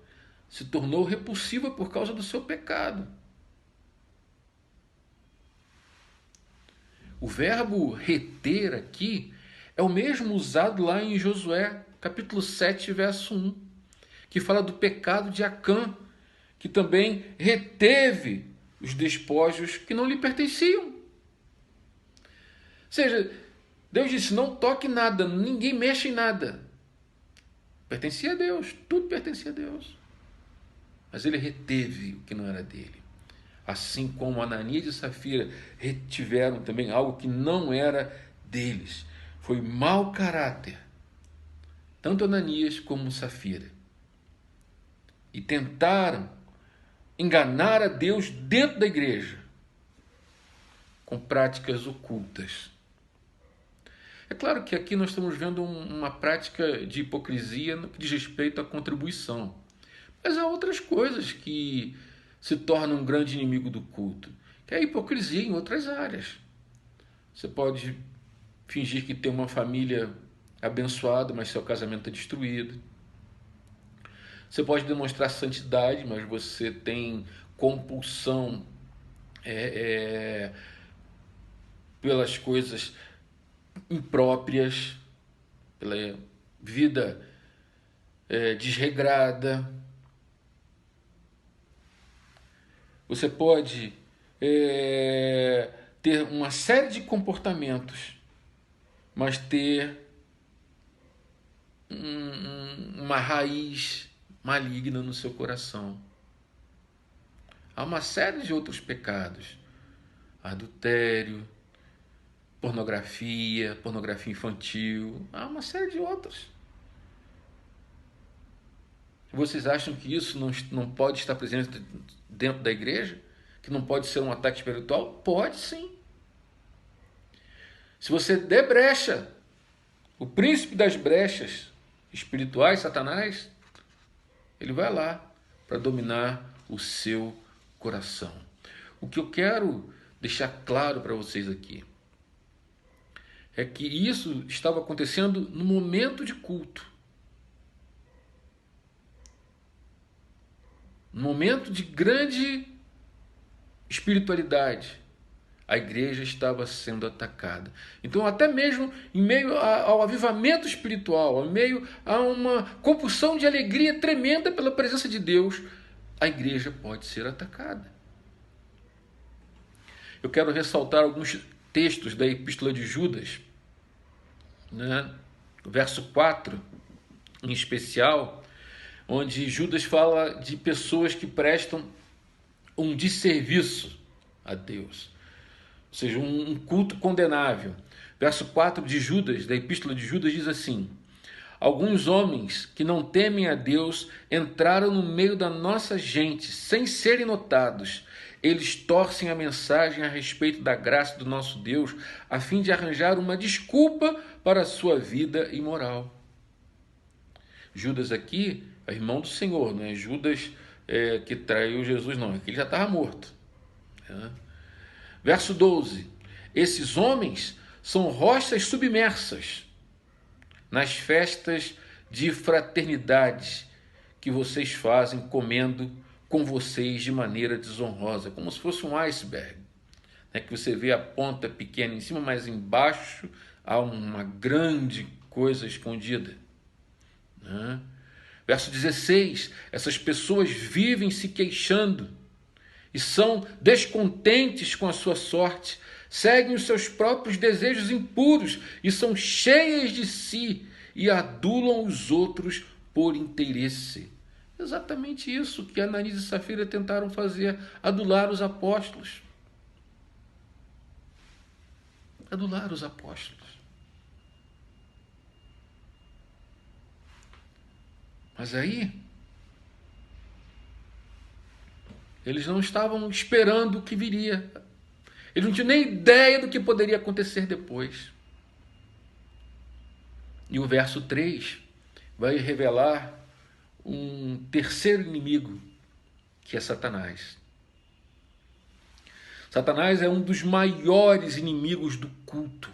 se tornou repulsiva por causa do seu pecado. O verbo reter aqui é o mesmo usado lá em Josué, capítulo 7, verso 1, que fala do pecado de Acã, que também reteve os despojos que não lhe pertenciam. Ou seja, Deus disse: não toque nada, ninguém mexe em nada. Pertencia a Deus, tudo pertencia a Deus. Mas ele reteve o que não era dele. Assim como Ananias e Safira retiveram também algo que não era deles. Foi mau caráter, tanto Ananias como Safira. E tentaram enganar a Deus dentro da igreja, com práticas ocultas. É claro que aqui nós estamos vendo uma prática de hipocrisia no que diz respeito à contribuição. Mas há outras coisas que se tornam um grande inimigo do culto, que é a hipocrisia em outras áreas. Você pode fingir que tem uma família abençoada, mas seu casamento é destruído. Você pode demonstrar santidade, mas você tem compulsão pelas coisas impróprias, pela vida desregrada. Você pode ter uma série de comportamentos, mas ter uma raiz maligna no seu coração. Há uma série de outros pecados: adultério, pornografia infantil, há uma série de outros. Vocês acham que isso não pode estar presente dentro da igreja? Que não pode ser um ataque espiritual? Pode sim. Se você der brecha, o príncipe das brechas espirituais, Satanás, ele vai lá para dominar o seu coração. O que eu quero deixar claro para vocês aqui é que isso estava acontecendo no momento de culto. No momento de grande espiritualidade, a igreja estava sendo atacada. Então, até mesmo em meio ao avivamento espiritual, em meio a uma compulsão de alegria tremenda pela presença de Deus, a igreja pode ser atacada. Eu quero ressaltar alguns textos da Epístola de Judas, né? O verso 4, em especial, onde Judas fala de pessoas que prestam um desserviço a Deus, ou seja, um culto condenável. Verso 4 de Judas, da Epístola de Judas, diz assim: alguns homens que não temem a Deus entraram no meio da nossa gente sem serem notados. Eles torcem a mensagem a respeito da graça do nosso Deus a fim de arranjar uma desculpa para a sua vida imoral. Judas aqui é irmão do Senhor, não é Judas que traiu Jesus, não. Ele já estava morto. Verso 12. Esses homens são rochas submersas nas festas de fraternidade que vocês fazem comendo com vocês de maneira desonrosa, como se fosse um iceberg, né, que você vê a ponta pequena em cima, mas embaixo há uma grande coisa escondida, né? Verso 16, essas pessoas vivem se queixando e são descontentes com a sua sorte, seguem os seus próprios desejos impuros e são cheias de si e adulam os outros por interesse. Exatamente isso que Ananias e Safira tentaram fazer, adular os apóstolos. Adular os apóstolos. Mas aí, eles não estavam esperando o que viria. Eles não tinham nem ideia do que poderia acontecer depois. E o verso 3 vai revelar um terceiro inimigo, que é Satanás. Satanás é um dos maiores inimigos do culto.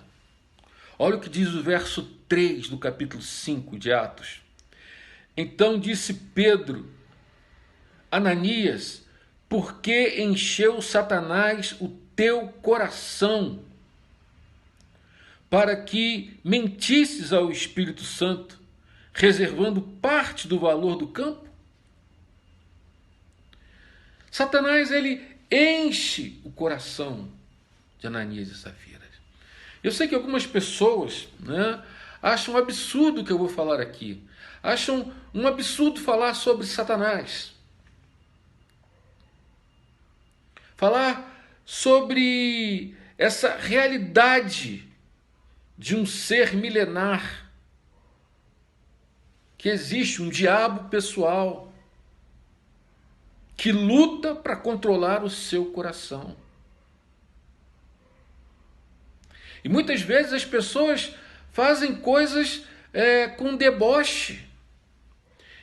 Olha o que diz o verso 3 do capítulo 5 de Atos. Então disse Pedro: Ananias, por que encheu Satanás o teu coração para que mentisses ao Espírito Santo, reservando parte do valor do campo? Satanás, ele enche o coração de Ananias e Safira. Eu sei que algumas pessoas, né, acham um absurdo o que eu vou falar aqui. Acham um absurdo falar sobre Satanás. Falar sobre essa realidade de um ser milenar, que existe um diabo pessoal que luta para controlar o seu coração. E muitas vezes as pessoas fazem coisas com deboche.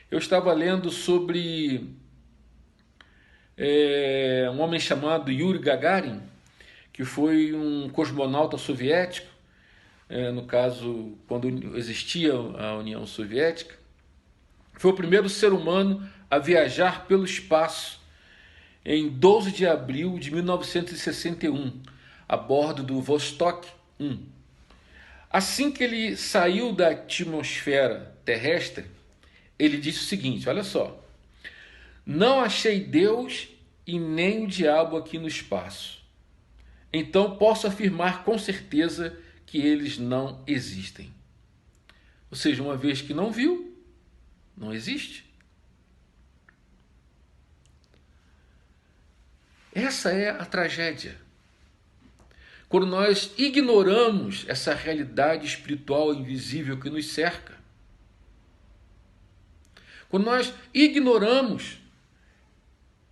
Eu estava lendo sobre um homem chamado Yuri Gagarin, que foi um cosmonauta soviético, no caso, quando existia a União Soviética. Foi o primeiro ser humano a viajar pelo espaço em 12 de abril de 1961, a bordo do Vostok 1. Assim que ele saiu da atmosfera terrestre, ele disse o seguinte, olha só: não achei Deus e nem o diabo aqui no espaço. Então posso afirmar com certeza que eles não existem. Ou seja, uma vez que não viu, não existe. Essa é a tragédia. Quando nós ignoramos essa realidade espiritual invisível que nos cerca. Quando nós ignoramos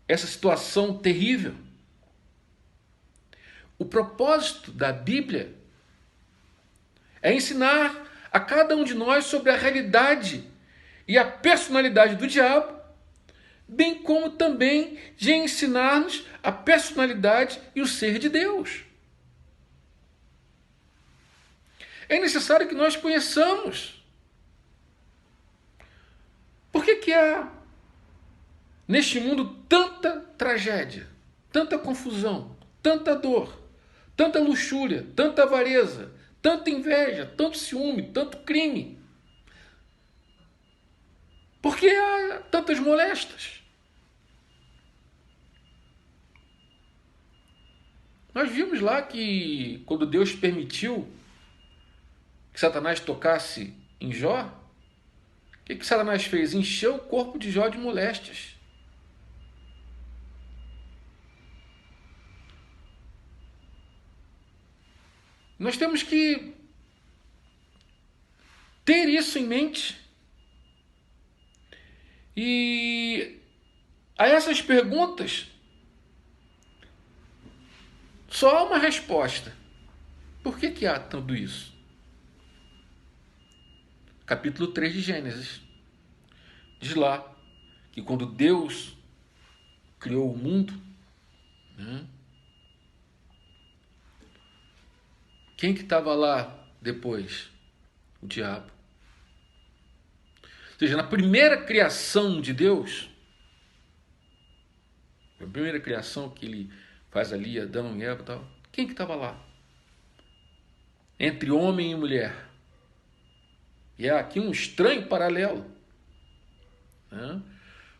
essa situação terrível. O propósito da Bíblia é ensinar a cada um de nós sobre a realidade e a personalidade do diabo, bem como também de ensinar-nos a personalidade e o ser de Deus. É necessário que nós conheçamos. Por que há neste mundo tanta tragédia, tanta confusão, tanta dor, tanta luxúria, tanta avareza, tanta inveja, tanto ciúme, tanto crime? Por que há tantas molestas? Nós vimos lá que quando Deus permitiu que Satanás tocasse em Jó, o que Satanás fez? Encheu o corpo de Jó de moléstias. Nós temos que ter isso em mente. E a essas perguntas só há uma resposta. Por que há tudo isso? Capítulo 3 de Gênesis. Diz lá que quando Deus criou o mundo, quem que estava lá depois? O diabo. Ou seja, na primeira criação de Deus, a primeira criação que ele faz ali, Adão e Eva e tal, quem que estava lá? Entre homem e mulher. E há aqui um estranho paralelo.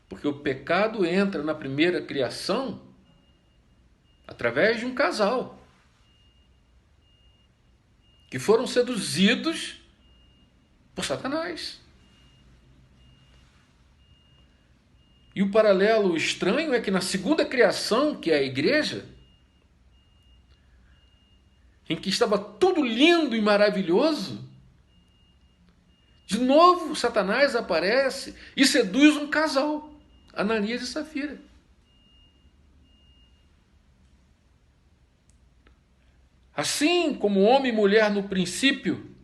Porque o pecado entra na primeira criação através de um casal que foram seduzidos por Satanás. E o paralelo estranho é que na segunda criação, que é a igreja, em que estava tudo lindo e maravilhoso, de novo Satanás aparece e seduz um casal, Ananias e Safira. Assim como homem e mulher no princípio,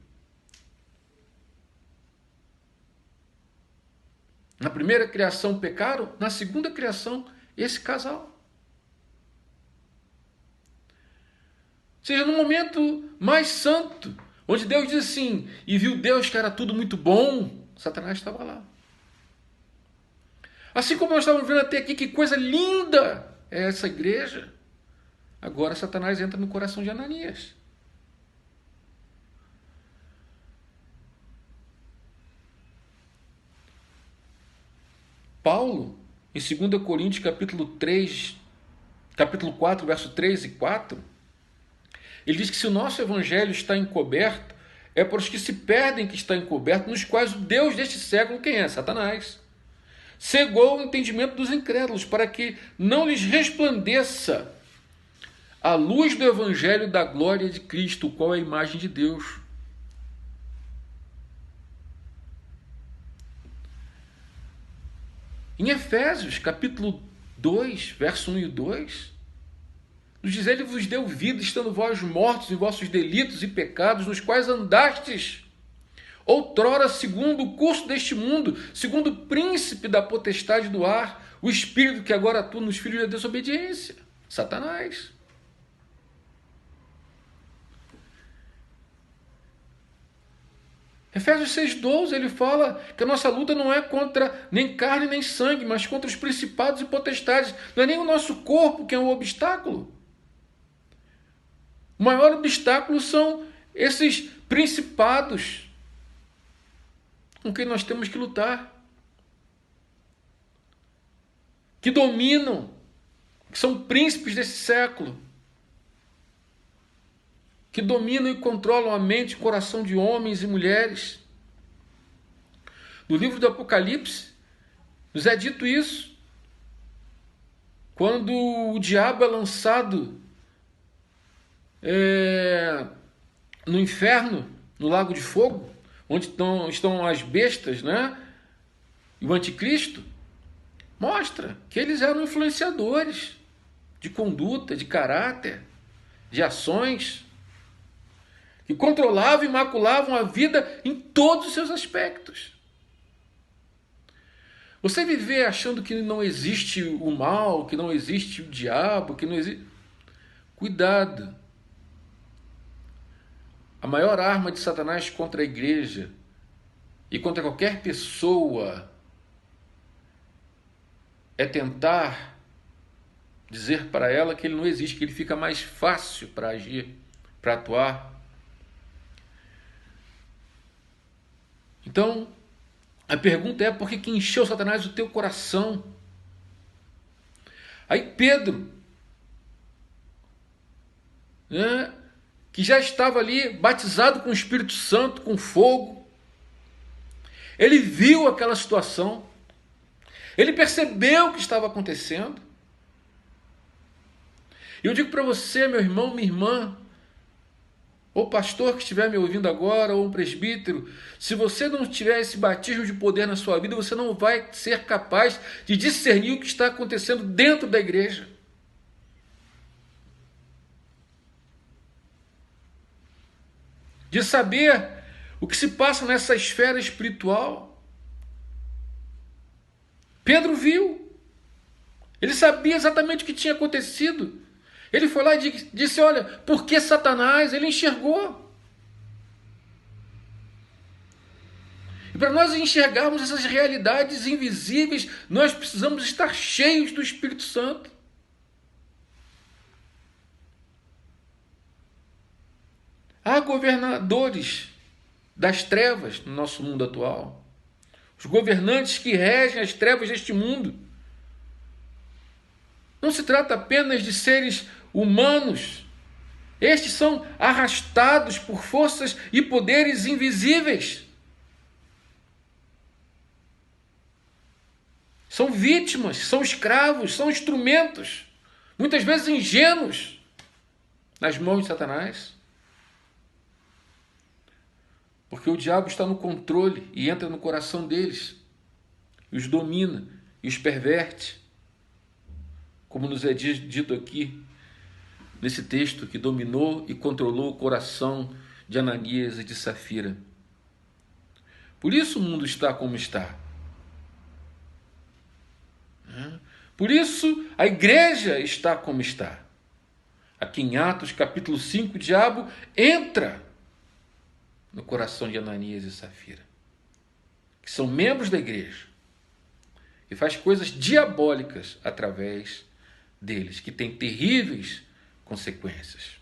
na primeira criação pecaram, na segunda criação esse casal. Ou seja, no momento mais santo, onde Deus diz assim, e viu Deus que era tudo muito bom, Satanás estava lá. Assim como nós estávamos vendo até aqui, que coisa linda é essa igreja, agora Satanás entra no coração de Ananias. Paulo, em 2 Coríntios capítulo 4, verso 3 e 4, ele diz que se o nosso evangelho está encoberto, é para os que se perdem que está encoberto, nos quais o Deus deste século, quem é? Satanás. Cegou o entendimento dos incrédulos, para que não lhes resplandeça a luz do evangelho da glória de Cristo, o qual é a imagem de Deus. Em Efésios, capítulo 2, verso 1 e 2, nos diz, ele vos deu vida, estando vós mortos em vossos delitos e pecados, nos quais andastes outrora segundo o curso deste mundo, segundo o príncipe da potestade do ar, o espírito que agora atua nos filhos da desobediência, Satanás. Efésios 6,12, ele fala que a nossa luta não é contra nem carne nem sangue, mas contra os principados e potestades. Não é nem o nosso corpo que é um obstáculo. O maior obstáculo são esses principados com quem nós temos que lutar. que dominam, que são príncipes desse século, que dominam e controlam a mente e o coração de homens e mulheres. No livro do Apocalipse, nos é dito isso. Quando o diabo é lançado no inferno, no lago de fogo, onde estão as bestas, né? E o anticristo, mostra que eles eram influenciadores de conduta, de caráter, de ações, que controlavam e maculavam a vida em todos os seus aspectos. Você viver achando que não existe o mal, que não existe o diabo, que não existe... Cuidado. A maior arma de Satanás contra a igreja e contra qualquer pessoa é tentar dizer para ela que ele não existe, que ele fica mais fácil para agir, para atuar. Então, a pergunta é: por que encheu Satanás o teu coração? Aí Pedro, né, que já estava ali batizado com o Espírito Santo, com fogo, ele viu aquela situação, ele percebeu o que estava acontecendo. E eu digo para você, meu irmão, minha irmã, ou pastor que estiver me ouvindo agora, ou um presbítero, se você não tiver esse batismo de poder na sua vida, você não vai ser capaz de discernir o que está acontecendo dentro da igreja. De saber o que se passa nessa esfera espiritual. Pedro viu. Ele sabia exatamente o que tinha acontecido. Ele foi lá e disse: olha, por que Satanás? Ele enxergou. E para nós enxergarmos essas realidades invisíveis, nós precisamos estar cheios do Espírito Santo. Há governadores das trevas no nosso mundo atual. Os governantes que regem as trevas deste mundo. Não se trata apenas de seres humanos. Estes são arrastados por forças e poderes invisíveis. São vítimas, são escravos, são instrumentos, muitas vezes ingênuos, nas mãos de Satanás. Porque o diabo está no controle e entra no coração deles, e os domina e os perverte, como nos é dito aqui, nesse texto, que dominou e controlou o coração de Ananias e de Safira. Por isso o mundo está como está. Por isso a igreja está como está. Aqui em Atos capítulo 5, o diabo entra no coração de Ananias e Safira, que são membros da igreja, e faz coisas diabólicas através deles, que têm terríveis consequências.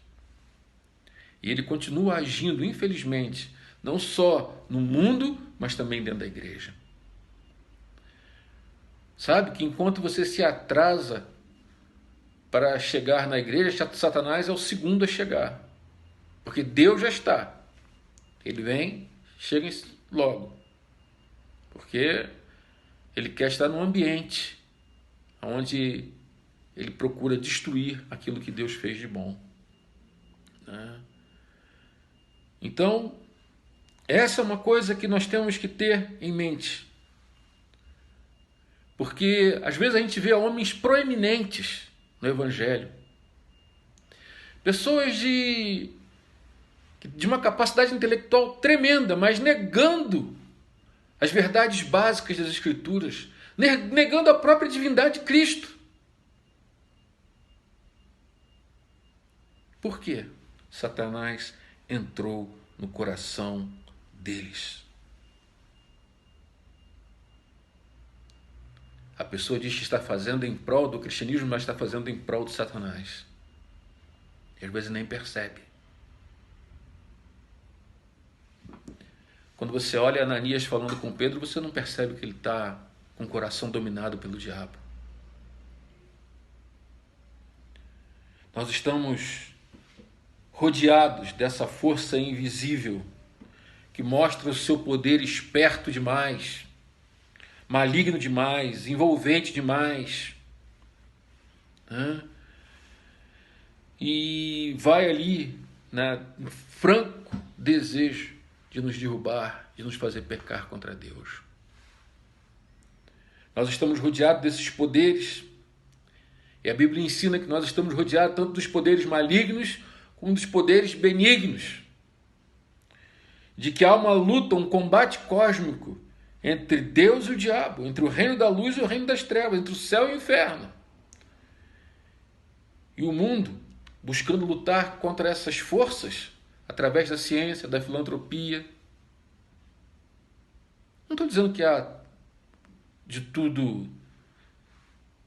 E ele continua agindo, infelizmente, não só no mundo, mas também dentro da igreja. Sabe que enquanto você se atrasa para chegar na igreja, Satanás é o segundo a chegar, porque Deus já está. Ele vem, chega logo, porque ele quer estar num ambiente onde ele procura destruir aquilo que Deus fez de bom. Então, essa é uma coisa que nós temos que ter em mente. Porque às vezes a gente vê homens proeminentes no Evangelho. Pessoas de uma capacidade intelectual tremenda, mas negando as verdades básicas das Escrituras, negando a própria divindade de Cristo. Por quê? Satanás entrou no coração deles. A pessoa diz que está fazendo em prol do cristianismo, mas está fazendo em prol de Satanás. E às vezes nem percebe. Quando você olha Ananias falando com Pedro, você não percebe que ele está com o coração dominado pelo diabo. Nós estamos rodeados dessa força invisível que mostra o seu poder esperto demais, maligno demais, envolvente demais. E vai ali, em franco desejo de nos derrubar, de nos fazer pecar contra Deus. Nós estamos rodeados desses poderes, e a Bíblia ensina que nós estamos rodeados tanto dos poderes malignos como dos poderes benignos. De que há uma luta, um combate cósmico entre Deus e o diabo, entre o reino da luz e o reino das trevas, entre o céu e o inferno. E o mundo, buscando lutar contra essas forças, através da ciência, da filantropia. Não estou dizendo que de tudo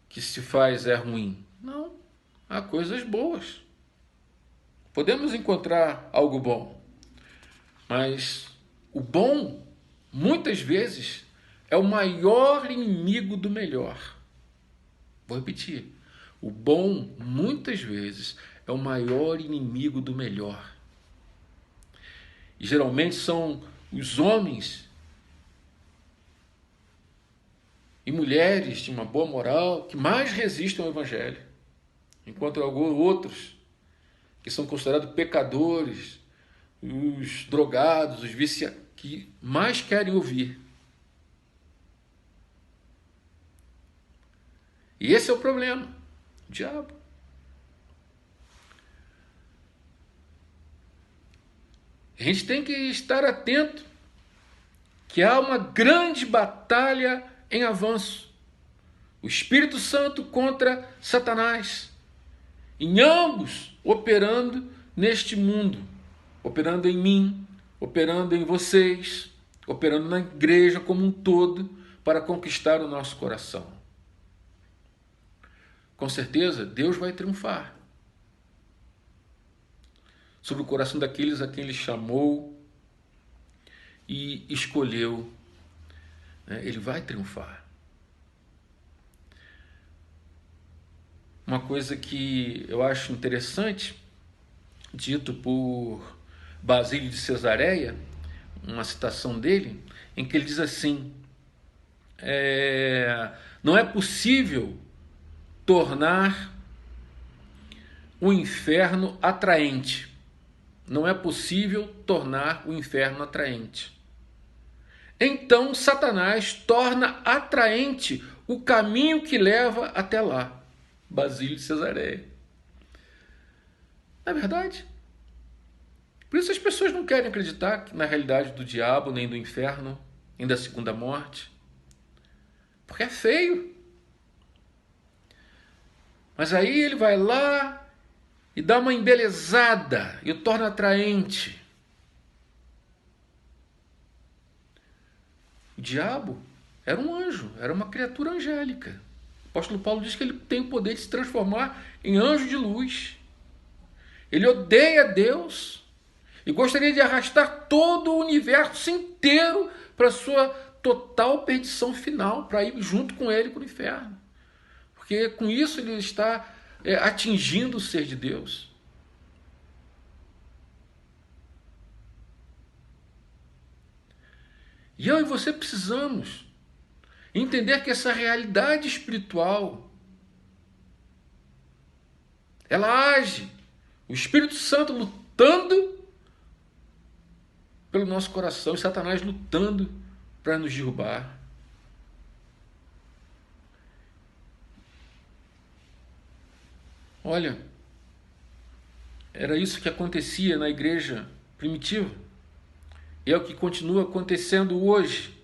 que se faz é ruim. Não, há coisas boas. Podemos encontrar algo bom. Mas o bom, muitas vezes, é o maior inimigo do melhor. Vou repetir. O bom, muitas vezes, é o maior inimigo do melhor. E geralmente são os homens e mulheres de uma boa moral que mais resistem ao Evangelho. Enquanto outros que são considerados pecadores, os drogados, os viciados, que mais querem ouvir. E esse é o problema. O diabo. A gente tem que estar atento que há uma grande batalha em avanço. O Espírito Santo contra Satanás. Em ambos operando neste mundo. Operando em mim, operando em vocês, operando na igreja como um todo, para conquistar o nosso coração. Com certeza, Deus vai triunfar sobre o coração daqueles a quem Ele chamou e escolheu. Ele vai triunfar. Uma coisa que eu acho interessante, dito por Basílio de Cesareia, uma citação dele, em que ele diz assim: não é possível tornar o inferno atraente. Não é possível tornar o inferno atraente. Então Satanás torna atraente o caminho que leva até lá. Basílio de Cesareia. Não é verdade? Por isso as pessoas não querem acreditar na realidade do diabo, nem do inferno, nem da segunda morte. Porque é feio. Mas aí ele vai lá e dá uma embelezada e o torna atraente. O diabo era um anjo, era uma criatura angélica. O apóstolo Paulo diz que ele tem o poder de se transformar em anjo de luz. Ele odeia Deus e gostaria de arrastar todo o universo inteiro para a sua total perdição final, para ir junto com ele para o inferno. Porque com isso ele está atingindo o ser de Deus. E eu e você precisamos entender que essa realidade espiritual, ela age, o Espírito Santo lutando pelo nosso coração e Satanás lutando para nos derrubar. Olha, era isso que acontecia na igreja primitiva. E é o que continua acontecendo hoje.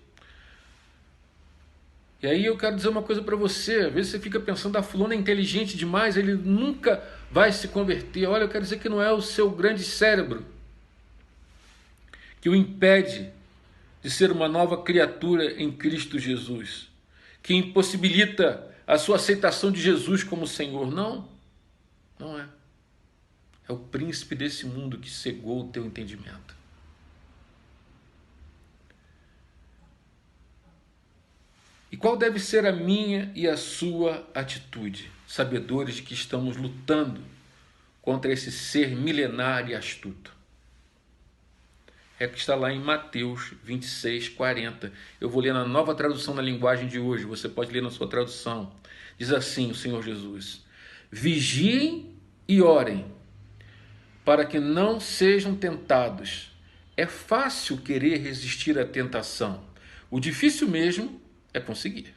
E aí eu quero dizer uma coisa para você. Às vezes você fica pensando, fulano é inteligente demais, ele nunca vai se converter. Olha, eu quero dizer que não é o seu grande cérebro que o impede de ser uma nova criatura em Cristo Jesus, que impossibilita a sua aceitação de Jesus como Senhor. Não, não é. É o príncipe desse mundo que cegou o teu entendimento. E qual deve ser a minha e a sua atitude, sabedores de que estamos lutando contra esse ser milenar e astuto. É que está lá em Mateus 26, 40. Eu vou ler na Nova Tradução na linguagem de hoje, você pode ler na sua tradução. Diz assim o Senhor Jesus: vigiem e orem, para que não sejam tentados. É fácil querer resistir à tentação. O difícil mesmo é conseguir.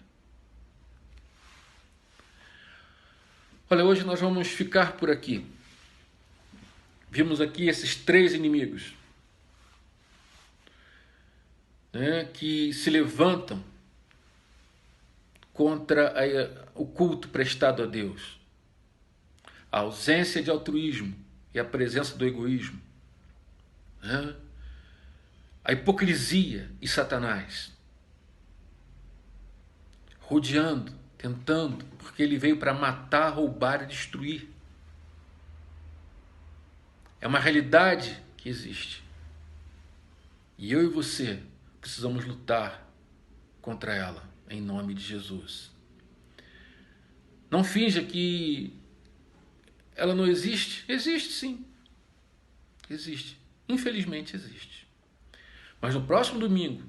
Olha, hoje nós vamos ficar por aqui. Vimos aqui esses 3 inimigos, né, que se levantam contra o culto prestado a Deus. A ausência de altruísmo e a presença do egoísmo, né? A hipocrisia e Satanás, rodeando, tentando, porque ele veio para matar, roubar e destruir. É uma realidade que existe. E eu e você precisamos lutar contra ela, em nome de Jesus. Não finja que ela não existe. Existe sim. Existe. Infelizmente existe. Mas no próximo domingo,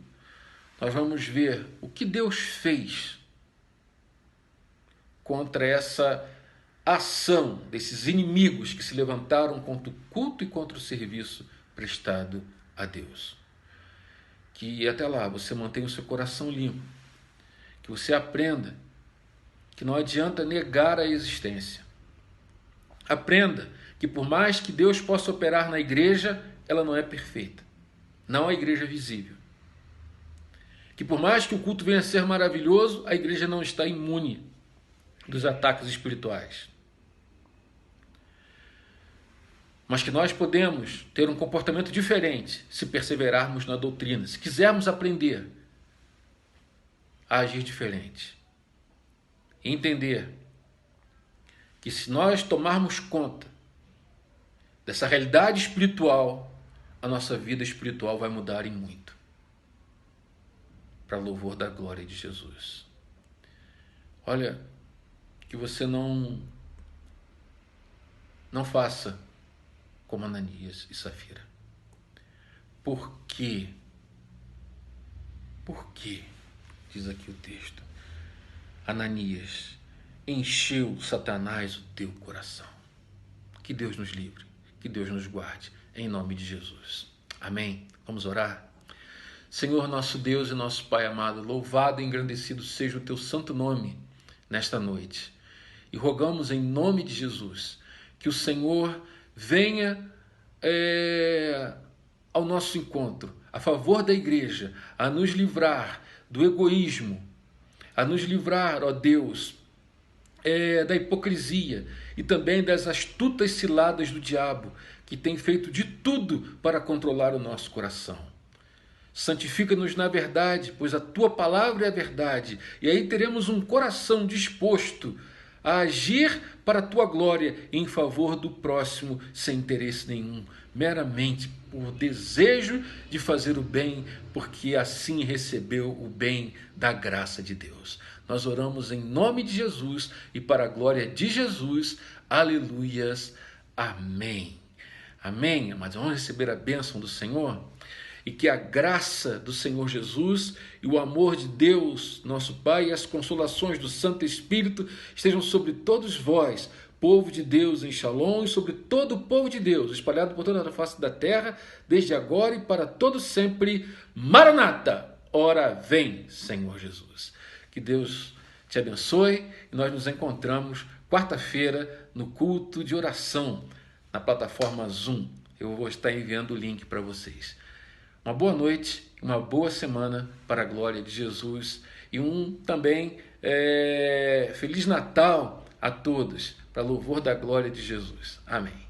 nós vamos ver o que Deus fez contra essa ação desses inimigos que se levantaram contra o culto e contra o serviço prestado a Deus. Que até lá você mantenha o seu coração limpo, que você aprenda que não adianta negar a existência. Aprenda que por mais que Deus possa operar na igreja, ela não é perfeita, não a igreja visível. Que por mais que o culto venha a ser maravilhoso, a igreja não está imune dos ataques espirituais. Mas que nós podemos ter um comportamento diferente se perseverarmos na doutrina, se quisermos aprender a agir diferente. E entender que se nós tomarmos conta dessa realidade espiritual, a nossa vida espiritual vai mudar em muito, para louvor da glória de Jesus. Olha, que você não faça como Ananias e Safira. Por quê? Por quê? Diz aqui o texto. Ananias, encheu Satanás o teu coração. Que Deus nos livre, que Deus nos guarde, em nome de Jesus. Amém? Vamos orar? Senhor, nosso Deus e nosso Pai amado, louvado e engrandecido seja o teu santo nome nesta noite. E rogamos em nome de Jesus que o Senhor venha ao nosso encontro, a favor da igreja, a nos livrar do egoísmo, a nos livrar, ó Deus, da hipocrisia e também das astutas ciladas do diabo, que tem feito de tudo para controlar o nosso coração. Santifica-nos na verdade, pois a tua palavra é a verdade, e aí teremos um coração disposto a agir para a tua glória em favor do próximo sem interesse nenhum, meramente por desejo de fazer o bem, porque assim recebeu o bem da graça de Deus. Nós oramos em nome de Jesus e para a glória de Jesus. Aleluias. Amém. Amém, amados. Vamos receber a bênção do Senhor? E que a graça do Senhor Jesus e o amor de Deus, nosso Pai, e as consolações do Santo Espírito estejam sobre todos vós, povo de Deus em Shalom, e sobre todo o povo de Deus, espalhado por toda a face da terra, desde agora e para todo sempre. Maranata! Ora vem, Senhor Jesus. Que Deus te abençoe e nós nos encontramos quarta-feira no culto de oração na plataforma Zoom. Eu vou estar enviando o link para vocês. Uma boa noite, uma boa semana para a glória de Jesus e também Feliz Natal a todos, para louvor da glória de Jesus. Amém.